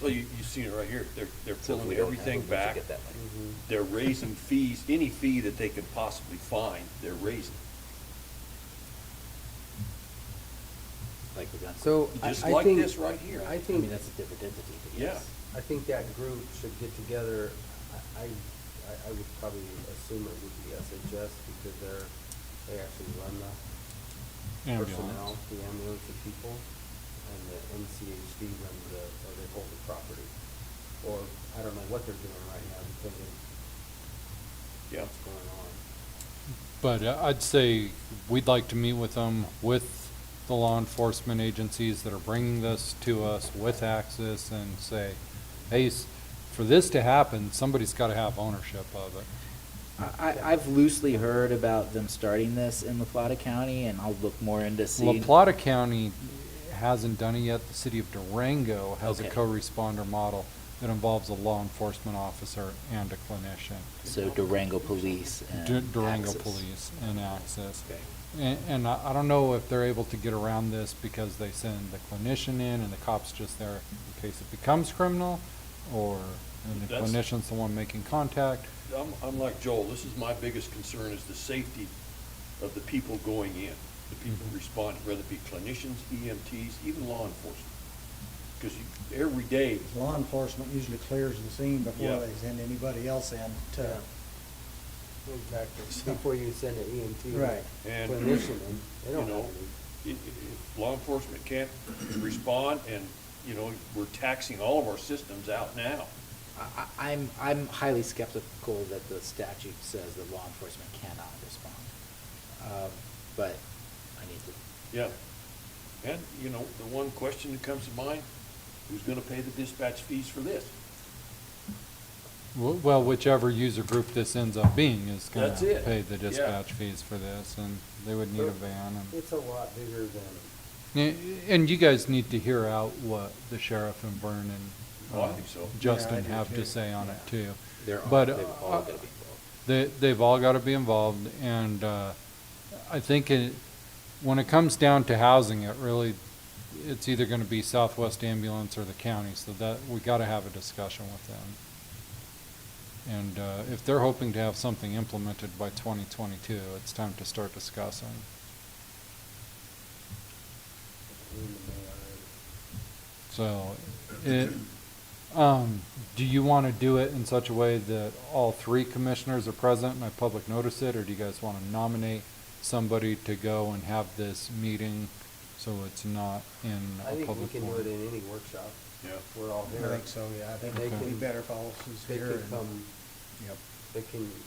Well, you seen it right here. They're so if pulling we don't have everything it, we should back. get that money. They're raising fees, any fee that they could possibly find, they're raising. Like we're gonna. So I Just I like think. this right here. I I think, mean, that's a different entity, but Yeah. yes. I think that group should get together. I would probably assume it would be SHS because they actually run the personnel, Ambulance. the ambulance of people, and the NCHD runs or they hold the property. Or, I don't know what they're doing right now because of Yeah. what's going on. But I'd say we'd like to meet with them, with the law enforcement agencies that are bringing this to us with access, and say, hey, for this to happen, somebody's got to have ownership of it. I've loosely heard about them starting this in La Plata County, and I'll look more into seeing. La Plata County hasn't done it yet. The city of Durango has a Okay. co-responder model that involves a law enforcement officer and a clinician. So Durango Police and Durango Axis. Police and Access. Okay. And I don't know if they're able to get around this because they send the clinician in and the cop's just there in case it becomes criminal, or and the That's- clinician's the one making contact. I'm like Joel, this is my biggest concern is the safety of the people going in, the people responding, whether it be clinicians, EMTs, even law enforcement. Because every day, Law enforcement usually clears the scene before Yeah. they send anybody else in to. Exactly. Before you send an EMT. Right. And, Clinician in, they don't you have know, any. if law enforcement can't respond and, you know, we're taxing all of our systems out now. I'm highly skeptical that the statute says that law enforcement cannot respond. But I need to. Yeah. And, you know, the one question that comes to mind, who's gonna pay the dispatch fees for this? Well, whichever user group this ends up being is gonna That's it. pay the Yeah. dispatch fees for this, and they would need a van. And It's a lot bigger than, And you guys need to hear out what the sheriff and Vernon, Oh, I think so. Justin Yeah, I do have to too. say on it too. They're all, But, they've all got to be involved. They've all got to be involved, and I think when it comes down to housing, it's either going to be Southwest Ambulance or the county, so that we got to have a discussion with them. And if they're hoping to have something implemented by 2022, it's time to start discussing. So, do you want to do it in such a way that all three commissioners are present and I public notice it, or do you guys want to nominate somebody to go and have this meeting so it's not in I a think we public can do it forum? in any workshop. Yeah. We're all I here. think so, yeah, I think They it'd be can- better if all of us is They here. can and- come, Yep.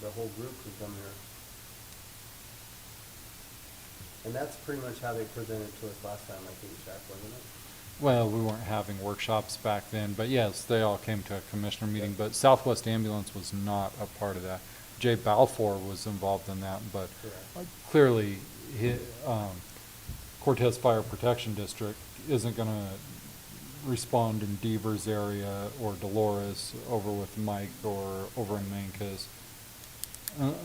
the whole group can come here. And that's pretty much how they presented to us last time, I think, Jack, wasn't it? Well, we weren't having workshops back then, but yes, they all came to a commissioner meeting, but Southwest Ambulance was not a part of that. Jay Balfour was involved in that, but Correct. clearly, Cortez Fire Protection District isn't gonna respond in Devers area or Dolores over with Mike or over in Mancos,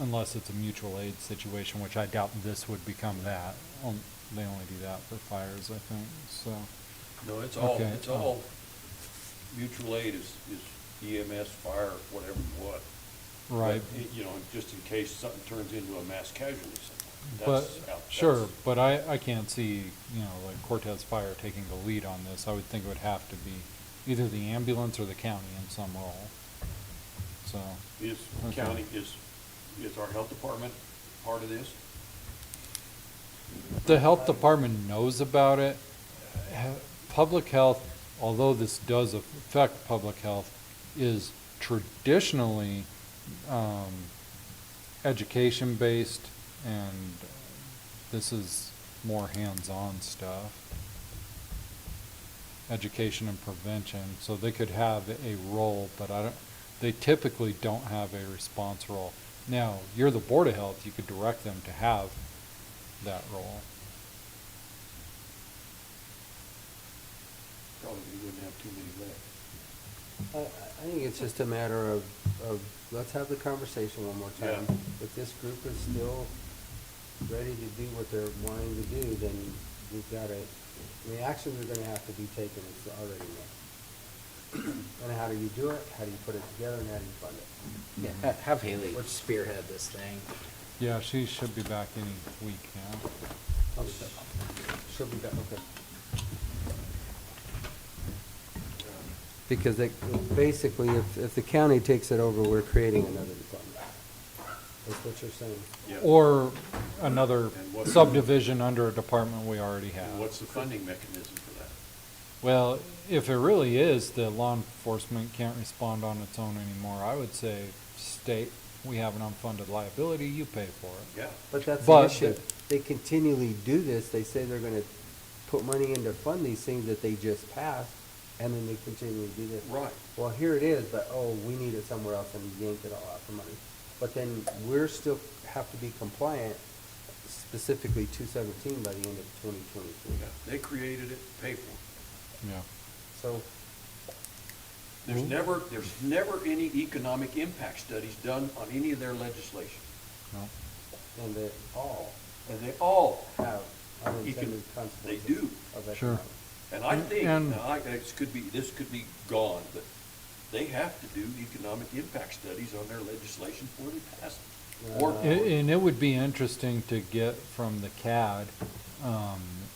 unless it's a mutual aid situation, which I doubt this would become that. They only do that for fires, I think, so. No, it's Okay. all, mutual aid is EMS, fire, whatever you want. Right. But, you know, just in case something turns into a mass casualty somewhere. But, That's how- sure, that's- but I can't see, like Cortez Fire taking the lead on this. I would think it would have to be either the ambulance or the county in some role. So, Is Okay. county, is our health department part of this? the health department knows about it. Public health, although this does affect public health, is traditionally, education-based, and this is more hands-on stuff. Education and prevention, so they could have a role, but they typically don't have a response role. Now, you're the Board of Health, you could direct them to have that role. Probably wouldn't have too many left. I think it's just a matter of, let's have the conversation one more time. Yeah. If this group is still ready to do what they're wanting to do, then we've got to, the actions are gonna have to be taken, it's already known. And how do you do it, how do you put it together, and how do you fund it? Yeah, have Haley spearhead this thing. Yeah, she should be back any week now. She'll be back, okay. Because basically, if the county takes it over, we're creating another department. That's what you're saying. Yeah. Or another And what- subdivision under a department we already have. And what's the funding mechanism for that? Well, if it really is that law enforcement can't respond on its own anymore, I would say, state, we have an unfunded liability, you pay for it. Yeah. But that's the But issue. the- They continually do this. They say they're gonna put money in to fund these things that they just passed, and then they continually do this. Right. Well, here it is, but, oh, we need it somewhere else, and yank it all out for money. But then we're still have to be compliant, specifically 217 by the end of 2022. Yeah. They created it, pay for it. Yeah. So, There's never any economic impact studies done on any of their legislation. No. and they all And they all, have unintended they consequences do. of Sure. economic. And I think, And- now, this could be gone, but they have to do economic impact studies on their legislation before they pass it. Or, And it would be interesting to get from the CAD,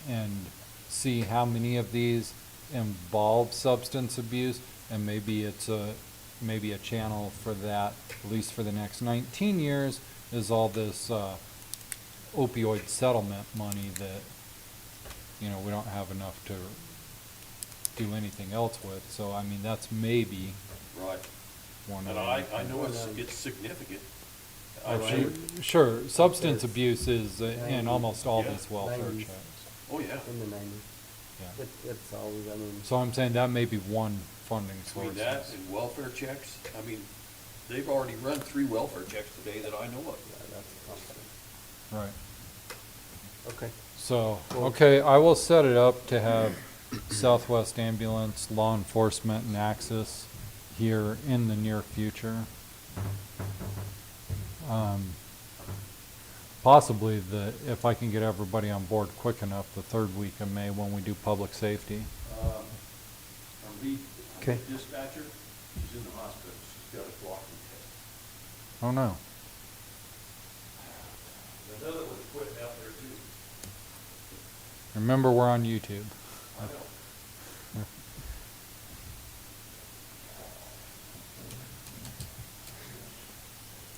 and see how many of these involve substance abuse, and maybe it's maybe a channel for that, at least for the next 19 years, is all this opioid settlement money that you know, we don't have enough to do anything else with. So, I mean, that's maybe Right. one And of I know it's significant. Oh, I've sure, seen- sure. Substance abuse is in almost all Yeah. these welfare 90s. checks. Oh, yeah. In the 90s. Yeah. It's always, I mean, So I'm saying that may be one funding source. Between that and welfare checks, I mean, they've already run 3 welfare checks today that I know of. yeah, that's constant. Right. Okay. So, okay, I will set it up to have Southwest Ambulance, law enforcement, and access here in the near future. Possibly if I can get everybody on board quick enough, the 3rd week of May when we do public safety. Our lead Okay. dispatcher, she's in the hospital, she's got a blocking test. Oh, no. Another one's quitting out there too. Remember, we're on YouTube. I know.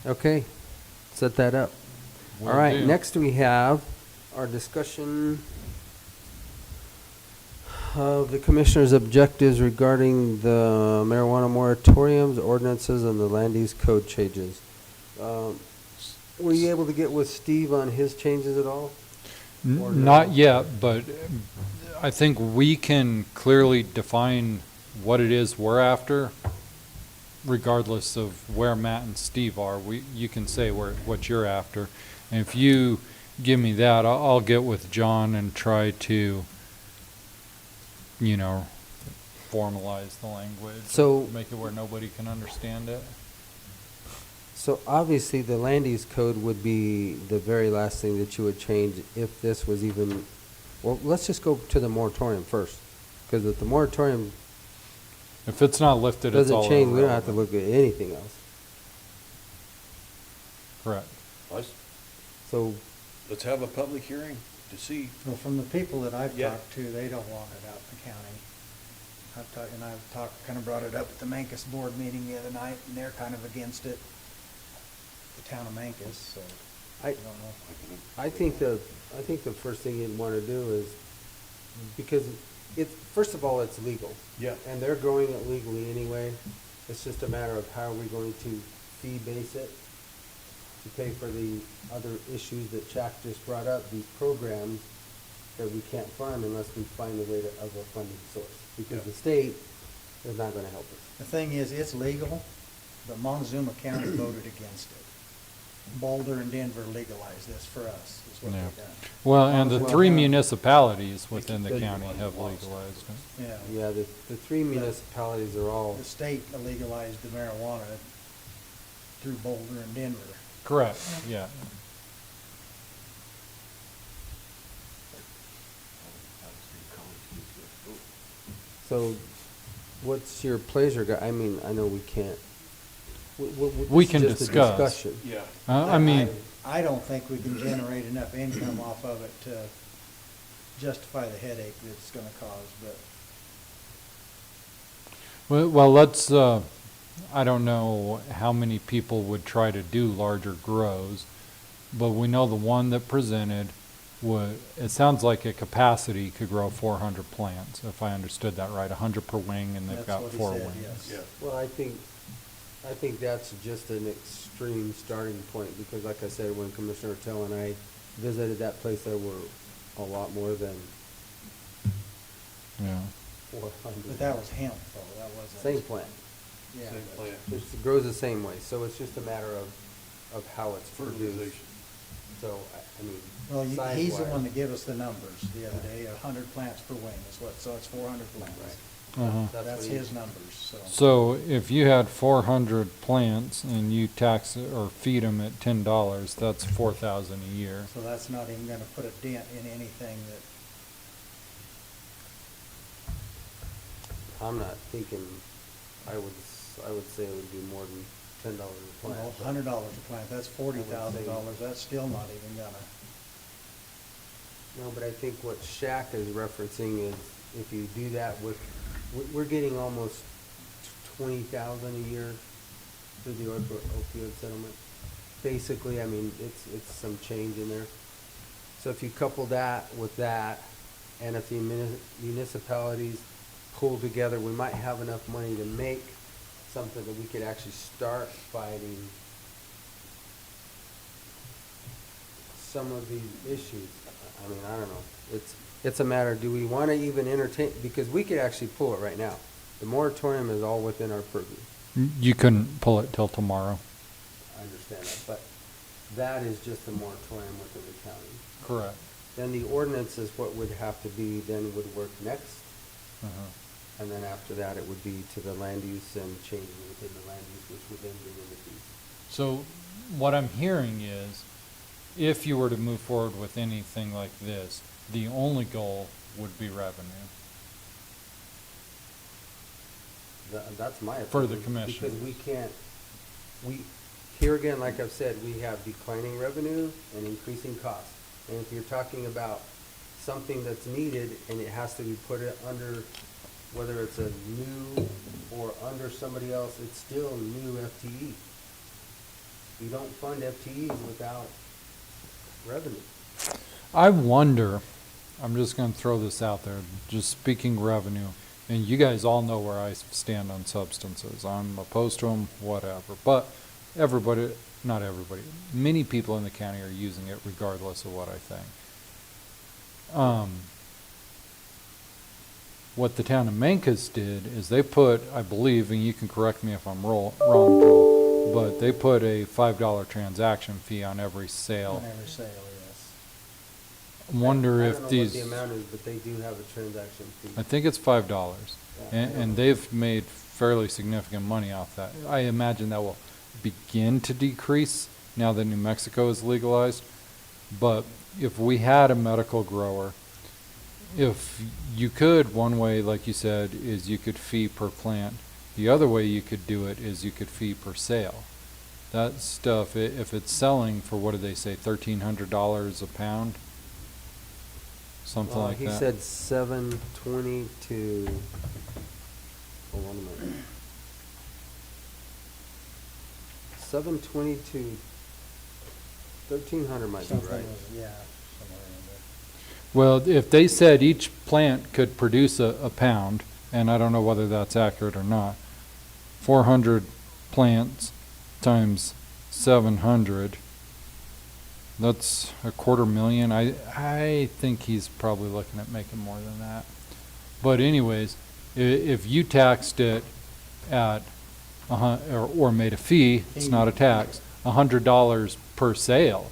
Okay, set that up. Will All right, do. next we have our discussion of the commissioner's objectives regarding the marijuana moratoriums, ordinances, and the Landis code changes. Were you able to get with Steve on his changes at all? Or no? Not yet, but I think we can clearly define what it is we're after, regardless of where Matt and Steve are. You can say what you're after. And if you give me that, I'll get with John and try to, you know, formalize the language. So- make it where nobody can understand it. So obviously, the Landis code would be the very last thing that you would change if this was even, well, let's just go to the moratorium first. Because if the moratorium If it's not lifted, it's all doesn't change, we don't have to irrelevant. look at anything else. Correct. So, Let's have a public hearing to see. Well, from the people that I've Yeah. talked to, they don't want it out in the county. I've talked, kind of brought it up at the Mancus board meeting the other night, and they're kind of against it. The town of Mancus, so I I, don't know. I think the first thing you'd want to do is, because first of all, it's legal. Yeah. And they're growing it legally anyway. It's just a matter of how are we going to fee base it to pay for the other issues that Jack just brought up, these programs that we can't fund unless we find a way of a funding source. Because the state is not going to help us. The thing is, it's legal, but Montezuma County voted against it. Boulder and Denver legalized this for us, is what Yeah. they've done. Well, and the Well, 3 yeah. municipalities within the Good. county have legalized it. Yeah. Yeah, the 3 municipalities are all, The state legalized the marijuana through Boulder and Denver. Correct, yeah. so what's your pleasure, I mean, I know we can't. We this is can just a discuss. discussion. Yeah. I mean, I don't think we can generate enough income off of it to justify the headache that it's gonna cause, but well, let's, I don't know how many people would try to do larger grows, but we know the one that presented it sounds like a capacity could grow 400 plants, if I understood that right, 100 per wing, and they've that's got what he 4 said, wings. yes. Yeah. Well, I think that's just an extreme starting point, because like I said, when Commissioner Tell and I visited that place, there were a lot more than Yeah. 400. But that was hemp, though, that wasn't. Same plant. Yeah. Same plant. It grows the same way, so it's just a matter of how it's produced. Fertilization. So, I mean, Well, he's the size-wise. one that gave us the numbers the other day, 100 plants per wing is what, so it's 400 plants. Uh-huh. That's what he- his numbers, so. So if you had 400 plants and you tax it or feed them at $10, that's 4,000 a year. So that's not even gonna put a dent in anything that, I'm not thinking, I would say it would be more than $10 a plant. well, $100 a plant, that's $40,000, that's still not even gonna. No, but I think what Shaq is referencing is if you do that with, we're getting almost 20,000 a year through the opioid settlement. Basically, I mean, it's some change in there. So if you couple that with that, and if the municipalities pull together, we might have enough money to make something that we could actually start fighting some of these issues. I mean, I don't know. It's a matter, do we want to even entertain, because we could actually pull it right now. The moratorium is all within our purview. You couldn't pull it till tomorrow. I understand that, but that is just the moratorium within the county. Correct. Then the ordinances, what would have to be, then would work next. Uh-huh. And then after that, it would be to the land use and changing within the land use, which would then bring in the fees. So what I'm hearing is, if you were to move forward with anything like this, the only goal would be revenue. That's my opinion. For the commission. Because we can't, here again, like I've said, we have declining revenue and increasing costs. And if you're talking about something that's needed and it has to be put under, whether it's a new or under somebody else, it's still new FTE. You don't fund FTEs without revenue. I wonder, I'm just gonna throw this out there, just speaking revenue, and you guys all know where I stand on substances. I'm opposed to them, whatever, but everybody, not everybody, many people in the county are using it regardless of what I think. What the town of Mancos did is they put, I believe, and you can correct me if I'm wrong, Joel, but they put a $5 transaction fee on every sale. On every sale, yes. Wonder I if don't know these, what the amount is, but they do have a transaction fee. I think it's $5, Yeah. and they've made fairly significant money off that. I imagine that will begin to decrease now that New Mexico is legalized, but if we had a medical grower, if you could, one way, like you said, is you could fee per plant. The other way you could do it is you could fee per sale. That stuff, if it's selling for, what did they say, $1,300 a pound? Something like that. He said 720 to, hold on a minute. 720 to 1,300 might be Something right. was- Yeah, somewhere in there. Well, if they said each plant could produce a pound, and I don't know whether that's accurate or not, 400 plants times 700, that's $250,000. I think he's probably looking at making more than that. But anyways, if you taxed it at, or made a fee, it's not a tax, $100 per sale.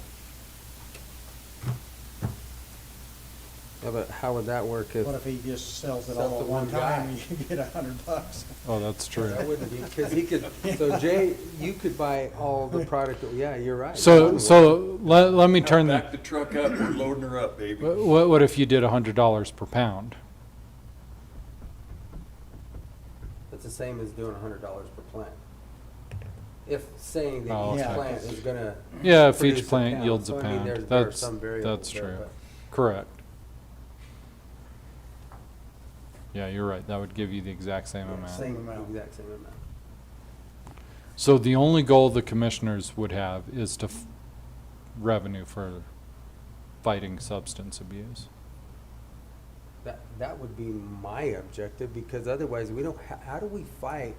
Yeah, but how would that work if? What if he just sells it Sells all to at one one guy? time and you get $100? Oh, that's true. That wouldn't be, because he could, so Jay, you could buy all the product, yeah, you're right. That So, would so let me turn Back the, the truck up, we're loading her up, baby. what if you did $100 per pound? That's the same as doing $100 per plant. If saying that Oh, each okay. plant is gonna. Yeah, if produce each plant pound. yields a So, I mean, pound. there are That's, some variables that's there, true. but- Correct. Yeah, you're right. That would give you the exact same amount. Same, amount. exact same amount. So the only goal the commissioners would have is to revenue for fighting substance abuse. That would be my objective, because otherwise we don't, how do we fight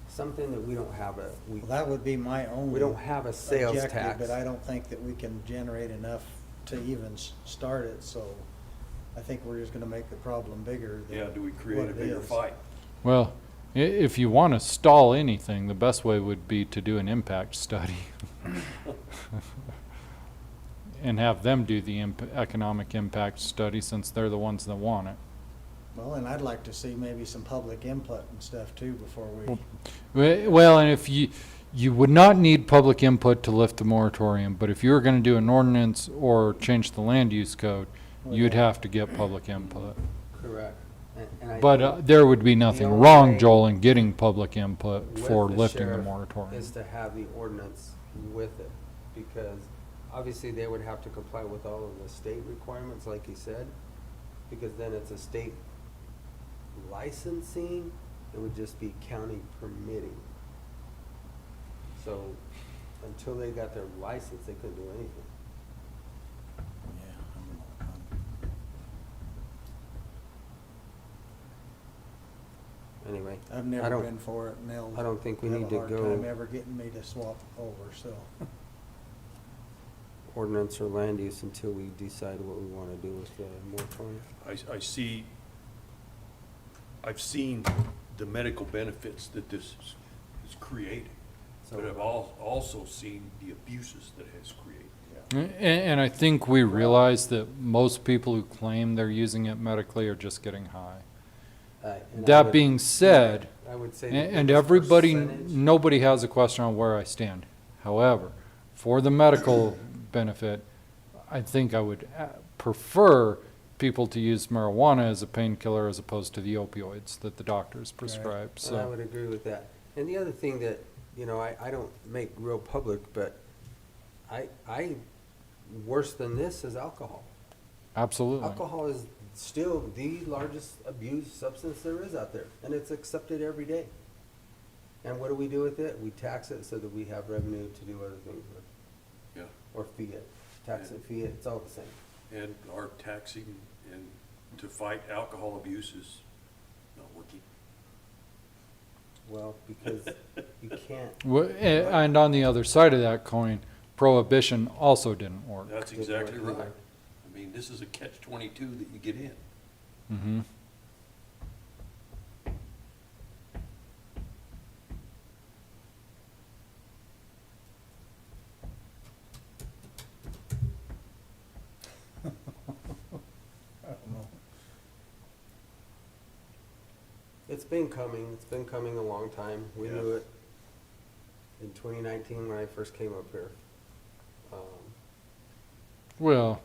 something that we don't have Well, that would be my only. we don't have a sales objective, tax. But I don't think that we can generate enough to even start it, so I think we're just gonna make the problem bigger than Yeah, do we create what a it bigger is. fight? Well, if you want to stall anything, the best way would be to do an impact study. And have them do the economic impact study, since they're the ones that want it. Well, and I'd like to see maybe some public input and stuff too before we, Well, and if you would not need public input to lift the moratorium, but if you were gonna do an ordinance or change the land use code, you'd have to get public input. Correct. And I But think there would be nothing only wrong, way Joel, in getting public input with for the lifting the sheriff moratorium. is to have the ordinance with it, because obviously they would have to comply with all of the state requirements, like you said, because then it's a state licensing, it would just be county permitting. So until they got their license, they couldn't do anything. I've I never don't- been for it, and they'll I don't think we have need a to hard go time ever getting me to swap over, so. ordinance or land use until we decide what we want to do with the moratorium. I've seen the medical benefits that this has created, but I've also seen the abuses that it has created. And I think we realize that most people who claim they're using it medically are just getting high. And I That would- being said, I would say. and the everybody, percentage- nobody has a question on where I stand. However, for the medical benefit, I think I would prefer people to use marijuana as a painkiller as opposed to the opioids that the doctors prescribe, And I so. would agree with that. And the other thing that, you know, I don't make real public, but I, worse than this is alcohol. Absolutely. Alcohol is still the largest abused substance there is out there, and it's accepted every day. And what do we do with it? We tax it so that we have revenue to do other things with, Yeah, or fee it. Tax it, fee it, it's all the same. and our taxing and to fight alcohol abuse is not working. Well, because you can't. And on the other side of that coin, prohibition also didn't work. That's Didn't exactly work right. either. I mean, this is a catch-22 that you get in. Mm-hmm. I don't know. It's been coming a long time. We Yeah. knew it in 2019 when I first came up here. Well,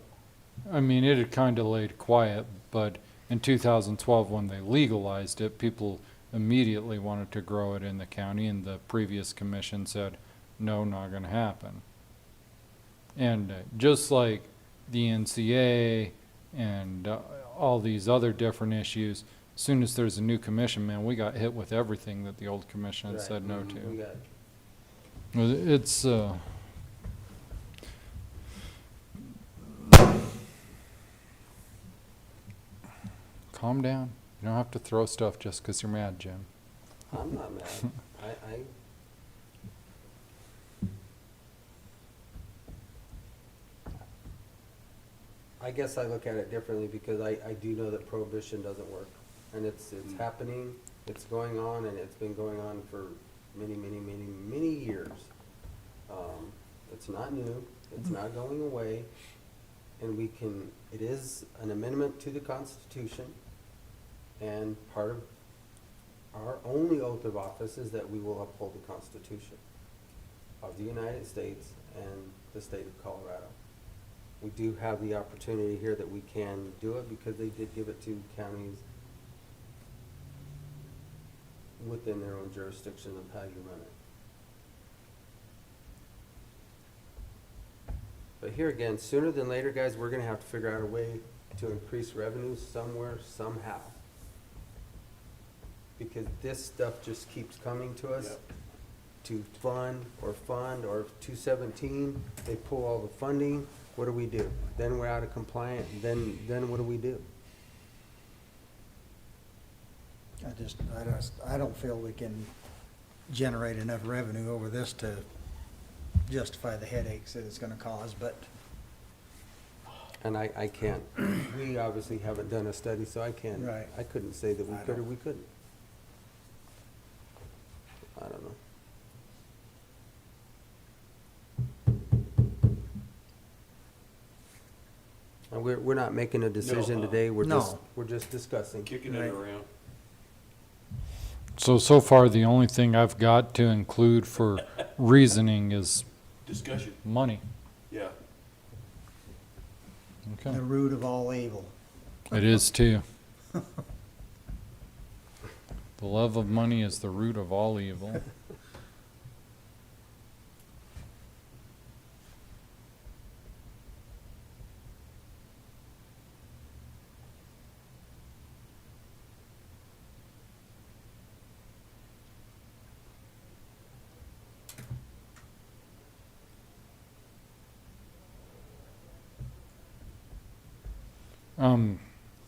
I mean, it had kind of laid quiet, but in 2012, when they legalized it, people immediately wanted to grow it in the county, and the previous commission said, no, not going to happen. And just like the NCA and all these other different issues, as soon as there's a new commission, man, we got hit with everything that the old commission had Right, said no we to. got It's, calm down. You don't have to throw stuff just because you're mad, Jim. I'm not mad. I guess I look at it differently because I do know that prohibition doesn't work. And it's happening, it's going on, and it's been going on for many years. It's not new, it's not going away, and it is an amendment to the Constitution, and part of our only oath of office is that we will uphold the Constitution of the United States and the state of Colorado. We do have the opportunity here that we can do it because they did give it to counties within their own jurisdiction of how you run it. But here again, sooner than later, guys, we're gonna have to figure out a way to increase revenue somewhere, somehow. Because this stuff just keeps coming to us Yep. to fund, or 217, they pull all the funding, what do? Then we're out of compliance, then what do we do? I don't feel we can generate enough revenue over this to justify the headaches that it's gonna cause, but And I can't, we obviously haven't done a study, so I can't, Right. I couldn't say that we I could or don't- we couldn't. I don't know. And we're not making a decision No. today, No. we're just discussing. Kicking it Right. around. So far, the only thing I've got to include for reasoning is Discussion, money. yeah. the Okay. root of all evil. It is too. The love of money is the root of all evil.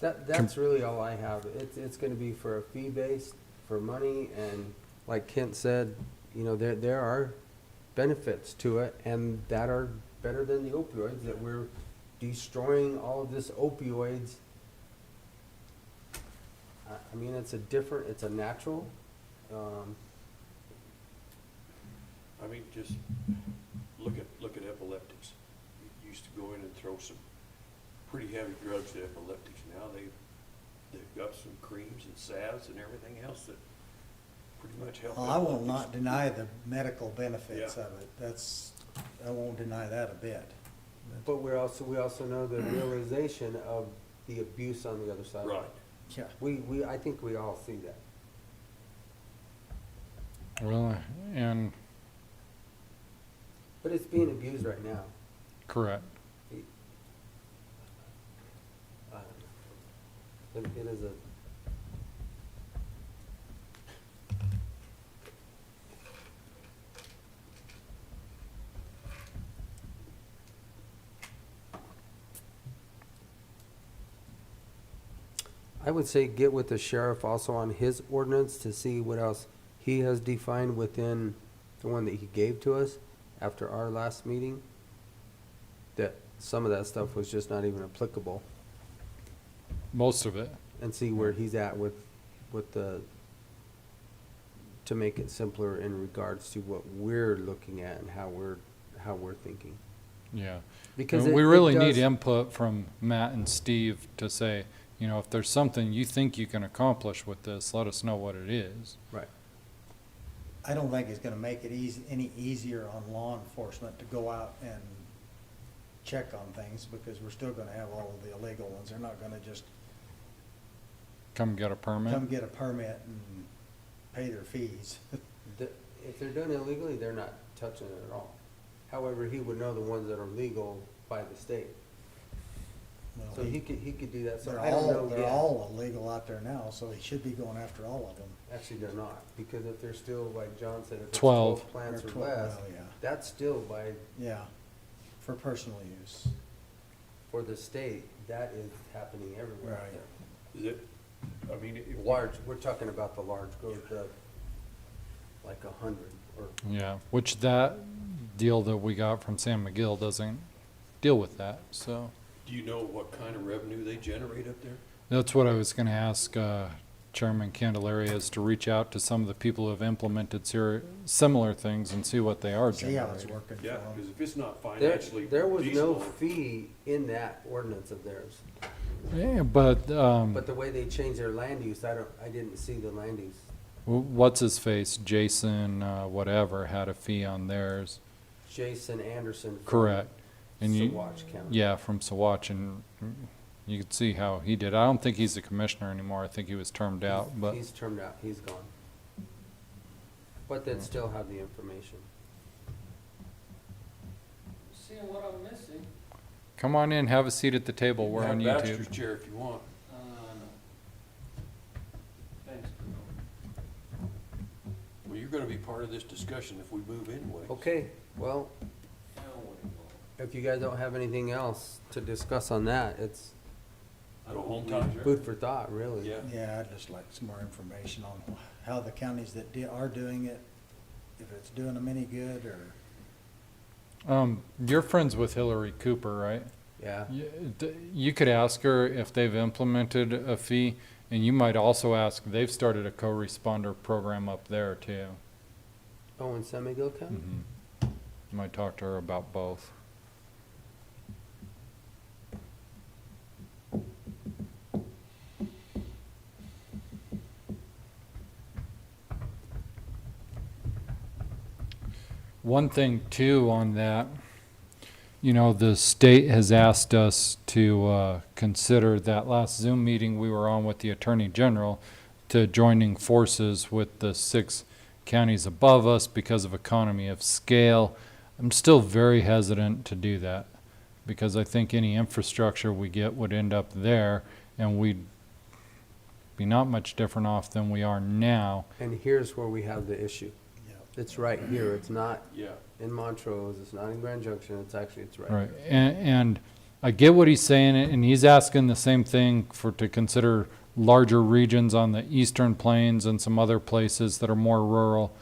That's really all I have. It's gonna be for a fee-based for money, and like Kent said, you know, there are benefits to it, and that are better than the opioids, that we're destroying all of this opioids. I mean, it's a natural, I mean, just look at epileptics. You used to go in and throw some pretty heavy drugs to epileptics. Now they've got some creams and salves and everything else that pretty much help. Well, I will epileptics. not deny the medical benefits Yeah. of it. I won't deny that a bit. but we also know the realization of the abuse on the other side. Right. Yeah. I think we all see that. Well, and But it's being abused right now. correct. I don't know. It is a, I would say get with the sheriff also on his ordinance to see what else he has defined within the one that he gave to us after our last meeting. That some of that stuff was just not even applicable, Most of it. and see where he's at with the, to make it simpler in regards to what we're looking at and how we're thinking. Yeah. Because And it- we it really need does- input from Matt and Steve to say, you know, if there's something you think you can accomplish with this, let us know what it is. Right. I don't think it's gonna make it any easier on law enforcement to go out and check on things, because we're still gonna have all of the illegal ones. They're not gonna just Come get a permit. come get a permit and pay their fees. If they're done illegally, they're not touching it at all. However, he would know the ones that are legal by the state. Well, So he could do that, so They're I don't know they're yet. all illegal out there now, so he should be going after all of them. Actually, they're not, because if they're still, like John said, if it's 12. 12 plants Or or 12, less, well, yeah. that's still by, Yeah, for personal use. for the state, that is happening everywhere out Right. there. Is it, I mean, if Large, we're talking about the large goes to like 100, or, Yeah, which that deal that we got from Sam McGill doesn't deal with that, so. do you know what kind of revenue they generate up there? That's what I was gonna ask, Chairman Candelaria, is to reach out to some of the people who have implemented similar things and see what they are See how it's generating. working for Yeah, them. because if it's not there, financially there was no feasible. fee in that ordinance of theirs. Yeah, but, But the way they changed their land use, I didn't see the land use. what's his face, Jason, whatever, had a fee on theirs. Jason Anderson. from Correct. And you, Saguache County. yeah, from Saguache, and you could see how he did. I don't think he's a commissioner anymore. I think he was termed out, but, He's termed out, he's gone. But they'd still have the information. Seeing what I'm missing, come on in, have a seat at the table. We're Have on Baxter's YouTube. chair if you want. no. Thanks, Well, you're gonna be part of this discussion if we move anyway. Okay, well, if you guys don't have anything else to discuss on that, it's Go home time. food for thought, really. Yeah. Yeah, I'd just like some more information on how the counties that are doing it, if it's doing them any good, or, You're friends with Hillary Cooper, right? Yeah. You could ask her if they've implemented a fee, and you might also ask, they've started a co-responder program up there too. Oh, in San Miguel County? You might talk to her about both. One thing too on that, you know, the state has asked us to consider that last Zoom meeting we were on with the Attorney General, to joining forces with the 6 counties above us because of economy of scale. I'm still very hesitant to do that, because I think any infrastructure we get would end up there, and we'd be not much different off than we are now. And here's where we have the issue. you know. It's right here, it's not Yeah. in Montrose, it's not in Grand Junction, it's right Right, here. and I get what he's saying, and he's asking the same thing to consider larger regions on the eastern plains and some other places that are more rural.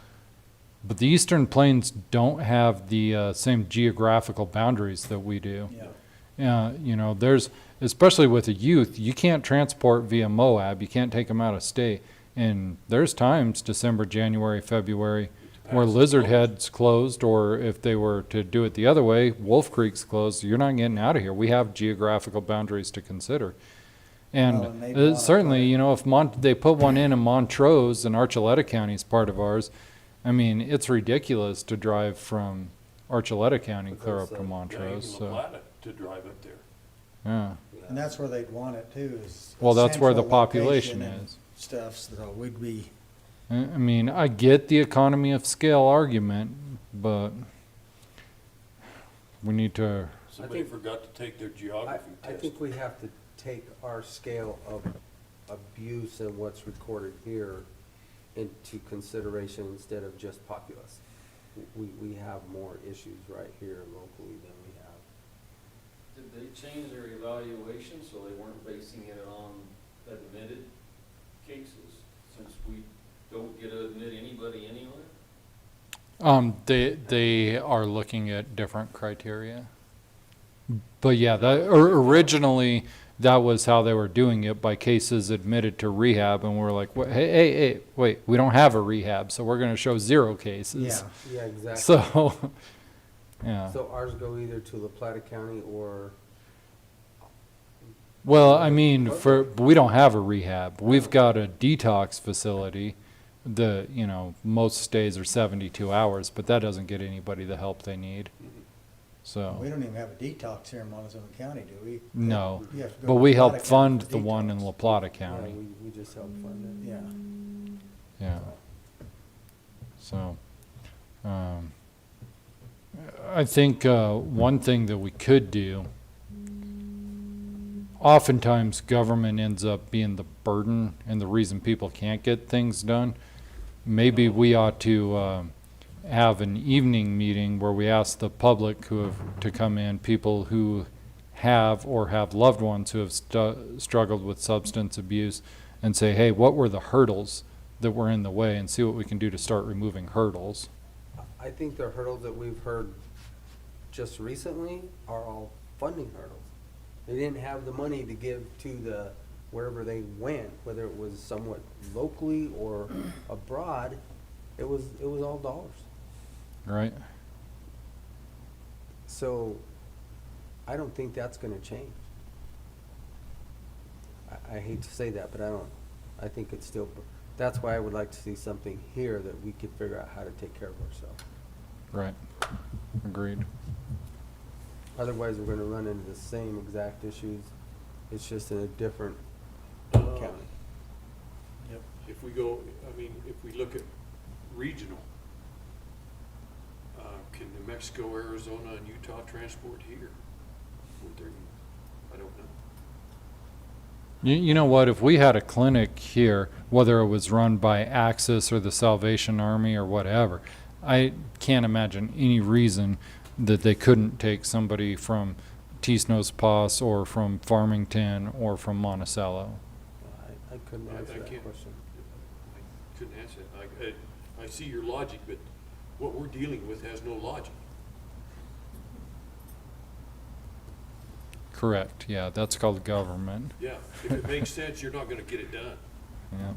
But the eastern plains don't have the same geographical boundaries that we do. You know, there's, especially with the youth, you can't transport via Moab. You can't take them out of state. And there's times, December, January, February, where Lizard Head's closed, or if they were to do it the other way, Wolf Creek's closed. You're not getting out of here. We have geographical boundaries to consider. And, Well, and they'd wanna certainly, put it- you know, if they put one in Montrose and Archuleta County is part of ours, I mean, it's ridiculous to drive from Archuleta County clear up to Montrose. So, to drive up there. yeah. And that's where they'd want it too, is. a Well, that's where the central population location and is. Stuff, so we'd be, I mean, I get the economy of scale argument, but we need to, Somebody forgot to take their geography I test. think we have to take our scale of abuse and what's recorded here into consideration instead of just populace. We have more issues right here locally than we have. Did they change their evaluation so they weren't basing it on admitted cases, since we don't get to admit anybody anywhere? they are looking at different criteria. But yeah, originally, that was how they were doing it, by cases admitted to rehab, and we're like, hey, wait, we don't have a rehab, so we're gonna show 0 cases. yeah. Yeah, exactly. So, yeah. So ours go either to La Plata County or, Well, I mean, we don't have a rehab. We've got a detox facility. You know, most stays are 72 hours, but that doesn't get anybody the help they need. So, We don't even have a detox here in Montezuma County, do we? no. You have to go But to we La help Plata fund County the for one in detox. La Plata yeah, County. we just help fund it. Yeah. Yeah. So, I think one thing that we could do, oftentimes government ends up being the burden and the reason people can't get things done. Maybe we ought to have an evening meeting where we ask the public to come in, people who have or have loved ones who have struggled with substance abuse, and say, hey, what were the hurdles that were in the way, and see what we can do to start removing hurdles. I think the hurdles that we've heard just recently are all funding hurdles. They didn't have the money to give to wherever they went, whether it was somewhat locally or abroad, it was all dollars. Right? So I don't think that's gonna change. I hate to say that, but I think it's still, that's why I would like to see something here that we could figure out how to take care of ourselves. Right. Agreed. Otherwise, we're gonna run into the same exact issues. It's just in a different county. If we go, I mean, if we look at regional, can New Mexico, Arizona, and Utah transport here? Would there, I don't know. You know what, if we had a clinic here, whether it was run by Axis or the Salvation Army or whatever, I can't imagine any reason that they couldn't take somebody from Tisnos Pass or from Farmington or from Monticello. I couldn't I answer that can't- question. I couldn't answer that. I see your logic, but what we're dealing with has no logic. Correct, yeah, that's called government. Yeah, if it makes sense, you're not gonna get it done. Yeah.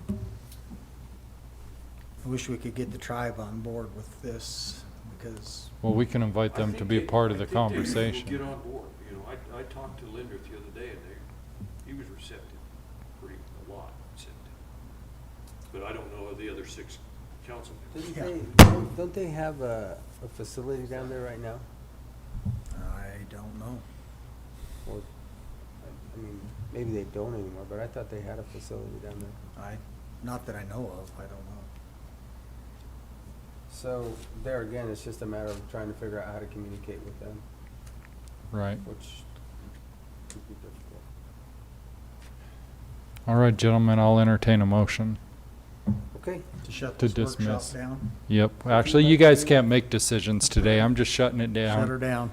I wish we could get the tribe on board with this, because Well, we can invite them to be a part of the Get conversation. on board, you know, I talked to Linders the other day, and he was receptive, a lot receptive. But I don't know of the other 6 council members. Don't they have a facility down there right now? I don't know. Or, I mean, maybe they don't anymore, but I thought they had a facility down there. Not that I know of, I don't know. So there again, it's just a matter of trying to figure out how to communicate with them, Right. which could be difficult. All right, gentlemen, I'll entertain a motion. Okay. To shut To this workshop dismiss. down, Yep, actually, you guys can't make decisions today, I'm just shutting it down. shut her down.